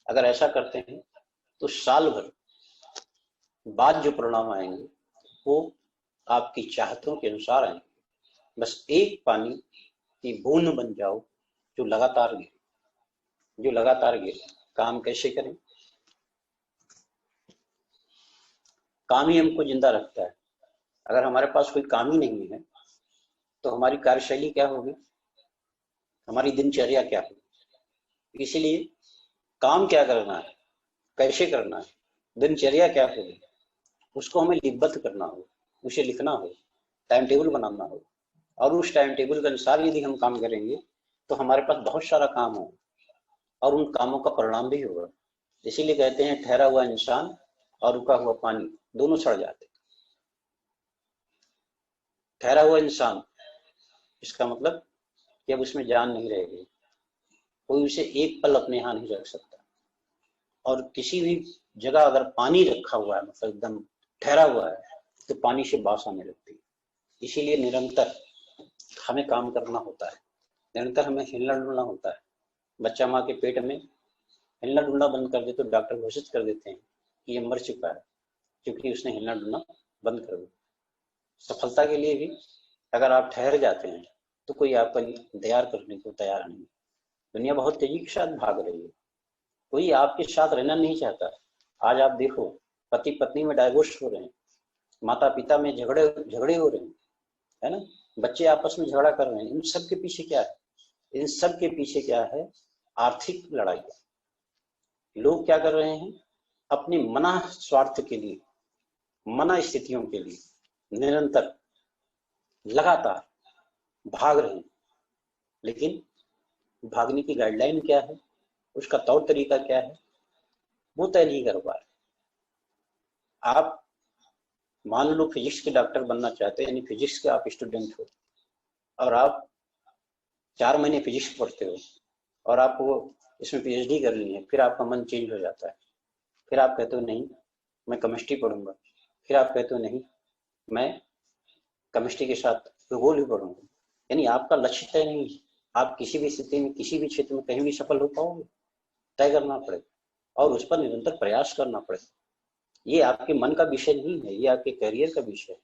[SPEAKER 1] अगर ऐसा करते हैं तो साल भर बाद जो परिणाम आएंगे वो आपकी चाहतों के अनुसार आएंगे। बस एक पानी की बूंद बन जाओ जो लगातार गिरे, जो लगातार गिरे। काम कैसे करें? काम ही हमको जिंदा रखता है। अगर हमारे पास कोई काम ही नहीं है तो हमारी कार्यशैली क्या होगी, हमारी दिनचर्या क्या होगी। इसीलिए काम क्या करना है, कैसे करना है, दिनचर्या क्या होगी, उसको हमें लिपिबद्ध करना हो, उसे लिखना हो, टाइम टेबल बनाना हो। और उस टाइम टेबल के अनुसार यदि हम काम करेंगे तो हमारे पास बहुत सारा काम हो और उन कामों का परिणाम भी होगा। इसीलिए कहते हैं ठहरा हुआ इंसान और रुका हुआ पानी दोनों सड़ जाते। ठहरा हुआ इंसान, इसका मतलब कि अब उसमें जान नहीं रहेगी, कोई उसे एक पल अपने यहाँ नहीं रख सकता। और किसी भी जगह अगर पानी रखा हुआ है, मतलब एकदम ठहरा हुआ है, तो पानी से बास आने लगती है। इसीलिए निरंतर हमें काम करना होता है, निरंतर हमें हिलना डुलना होता है। बच्चा माँ के पेट में हिलना डुलना बंद कर दे तो डॉक्टर घोषित कर देते हैं कि ये मर चुका है, क्योंकि उसने हिलना डुलना बंद कर दिया। सफलता के लिए भी अगर आप ठहर जाते हैं तो कोई आपका इंतजार करने को तैयार नहीं। दुनिया बहुत तेजी के साथ भाग रही है, कोई आपके साथ रहना नहीं चाहता। आज आप देखो, पति पत्नी में डाइवोर्स हो रहे हैं, माता पिता में झगड़े झगड़े हो रहे हैं, है ना, बच्चे आपस में झगड़ा कर रहे हैं। इन सब के पीछे क्या है? इन सब के पीछे क्या है? आर्थिक लड़ाई। लोग क्या कर रहे हैं, अपनी मना स्वार्थ के लिए, मना स्थितियों के लिए निरंतर लगातार भाग रहे हैं। लेकिन भागने की गाइडलाइन क्या है, उसका तौर तरीका क्या है, वो तय नहीं कर पा रहे। आप मान लो फिजिक्स के डॉक्टर बनना चाहते हैं, यानी फिजिक्स के आप स्टूडेंट हो और आप 4 महीने फिजिक्स पढ़ते हो और आपको इसमें पीएचडी करनी है, फिर आपका मन चेंज हो जाता है। फिर आप कहते हो नहीं मैं केमिस्ट्री पढ़ूंगा, फिर आप कहते हो नहीं मैं केमिस्ट्री के साथ भूगोल भी पढ़ूंगा। यानी आपका लक्ष्य तय नहीं है। आप किसी भी स्थिति में, किसी भी क्षेत्र में कहीं भी सफल हो पाओगे? तय करना पड़ेगा और उस पर निरंतर प्रयास करना पड़ेगा। ये आपके मन का विषय नहीं है, ये आपके करियर का विषय है,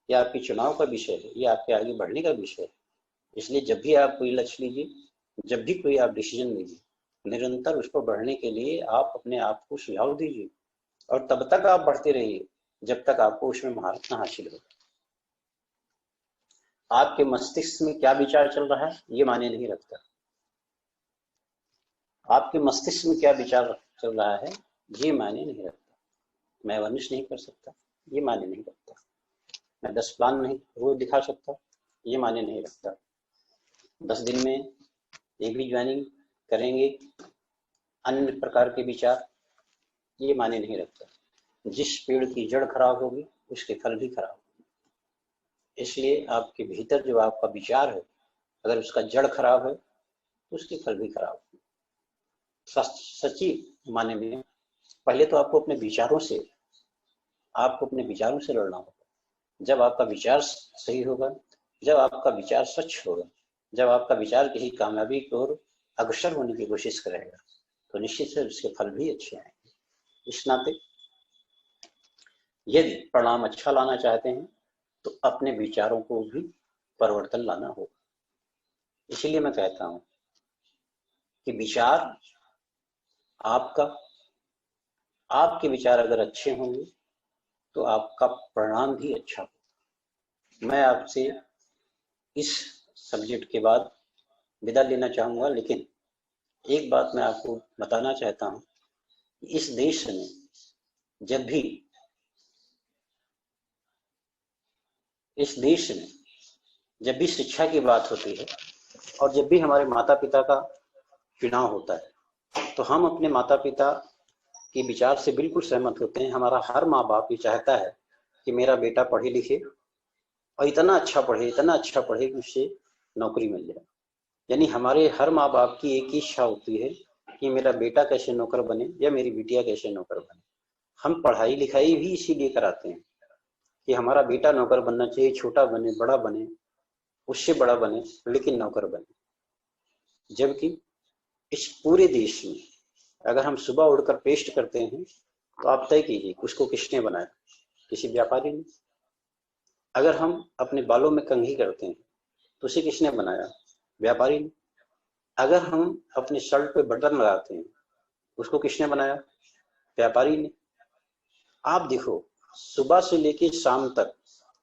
[SPEAKER 1] ये आपके चुनाव का विषय है, ये आपके आगे बढ़ने का विषय है। इसलिए जब भी आप कोई लक्ष्य लीजिए, जब भी कोई आप डिसीजन लीजिए, निरंतर उस पर बढ़ने के लिए आप अपने आप को सुझाव दीजिए और तब तक आप बढ़ते रहिए जब तक आपको उसमें महारत न हासिल हो। आपके मस्तिष्क में क्या विचार चल रहा है ये मायने नहीं रखता। आपके मस्तिष्क में क्या विचार चल रहा है ये मायने नहीं रखता। मैं वर्णिश नहीं कर सकता, ये मायने नहीं रखता। मैं 10 प्लान नहीं रोज दिखा सकता, ये मायने नहीं रखता। 10 दिन में एक भी ज्वाइनिंग करेंगे अन्य प्रकार के विचार, ये मायने नहीं रखता। जिस पेड़ की जड़ खराब होगी उसके फल भी खराब होंगे। इसलिए आपके भीतर जो आपका विचार है, अगर उसका जड़ खराब है तो उसके फल भी खराब होंगे। सच्ची माने में पहले तो आपको अपने विचारों से लड़ना होगा। जब आपका विचार सही होगा, जब आपका विचार सच होगा, जब आपका विचार किसी कामयाबी की ओर अग्रसर होने की कोशिश करेगा, तो निश्चित से उसके फल भी अच्छे आएंगे। इस नाते यदि परिणाम अच्छा लाना चाहते हैं तो अपने विचारों को भी परिवर्तन लाना होगा। इसीलिए मैं कहता हूं कि विचार आपके विचार अगर अच्छे होंगे तो आपका परिणाम भी अच्छा होगा। मैं आपसे इस सब्जेक्ट के बाद विदा लेना चाहूंगा, लेकिन एक बात मैं आपको बताना चाहता हूं कि इस देश में जब भी शिक्षा की बात होती है और जब भी हमारे माता पिता का चुनाव होता है तो हम अपने माता पिता के विचार से बिल्कुल सहमत होते हैं। हमारा हर माँ बाप ये चाहता है कि मेरा बेटा पढ़े लिखे और इतना अच्छा पढ़े कि उससे नौकरी मिल जाए। यानी हमारे हर माँ बाप की एक ही इच्छा होती है कि मेरा बेटा कैसे नौकर बने या मेरी बिटिया कैसे नौकर बने। हम पढ़ाई लिखाई भी इसीलिए कराते हैं कि हमारा बेटा नौकर बनना चाहिए, छोटा बने, बड़ा बने, उससे बड़ा बने, लेकिन नौकर बने। जबकि इस पूरे देश में अगर हम सुबह उठकर पेस्ट करते हैं तो आप तय कीजिए उसको किसने बनाया? किसी व्यापारी ने। अगर हम अपने बालों में कंघी करते हैं तो उसे किसने बनाया? व्यापारी ने। अगर हम अपने शर्ट पे बटन लगाते हैं उसको किसने बनाया? व्यापारी ने। आप देखो, सुबह से लेकर शाम तक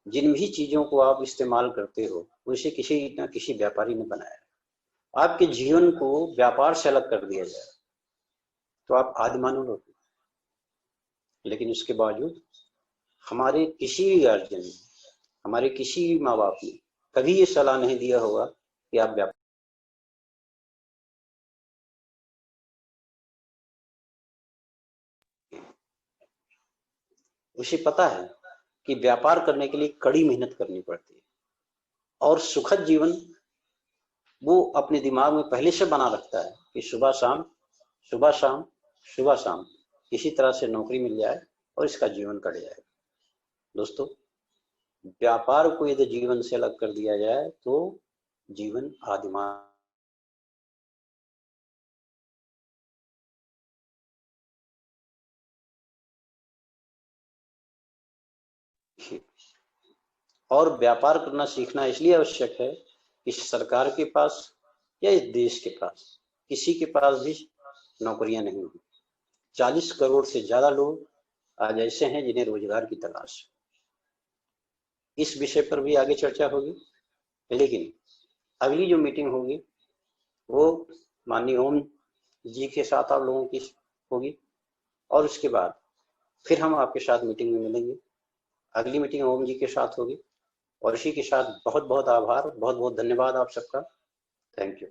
[SPEAKER 1] जिन भी चीजों को आप इस्तेमाल करते हो उसे किसी न किसी व्यापारी ने बनाया। आपके जीवन को व्यापार से अलग कर दिया जाए तो आप आदि मानव होते। लेकिन उसके बावजूद हमारे किसी भी गार्जियन ने, हमारे किसी भी माँ बाप ने कभी ये सलाह नहीं दिया होगा कि आप व्यापार। उसे पता है कि व्यापार करने के लिए कड़ी मेहनत करनी पड़ती है और सुखद जीवन वो अपने दिमाग में पहले से बना रखता है कि सुबह शाम सुबह शाम सुबह शाम किसी तरह से नौकरी मिल जाए और इसका जीवन कट जाए। दोस्तों, व्यापार को यदि जीवन से अलग कर दिया जाए तो जीवन आदिमान। और व्यापार करना सीखना इसलिए आवश्यक है कि सरकार के पास या इस देश के पास किसी के पास भी नौकरियां नहीं होंगी। 40 करोड़ से ज्यादा लोग आज ऐसे हैं जिन्हें रोजगार की तलाश है। इस विषय पर भी आगे चर्चा होगी, लेकिन अगली जो मीटिंग होगी वो माननीय ओम जी के साथ आप लोगों की होगी और उसके बाद फिर हम आपके साथ मीटिंग में मिलेंगे। अगली मीटिंग ओम जी के साथ होगी और इसी के साथ बहुत बहुत आभार, बहुत बहुत धन्यवाद आप सबका। Thank you.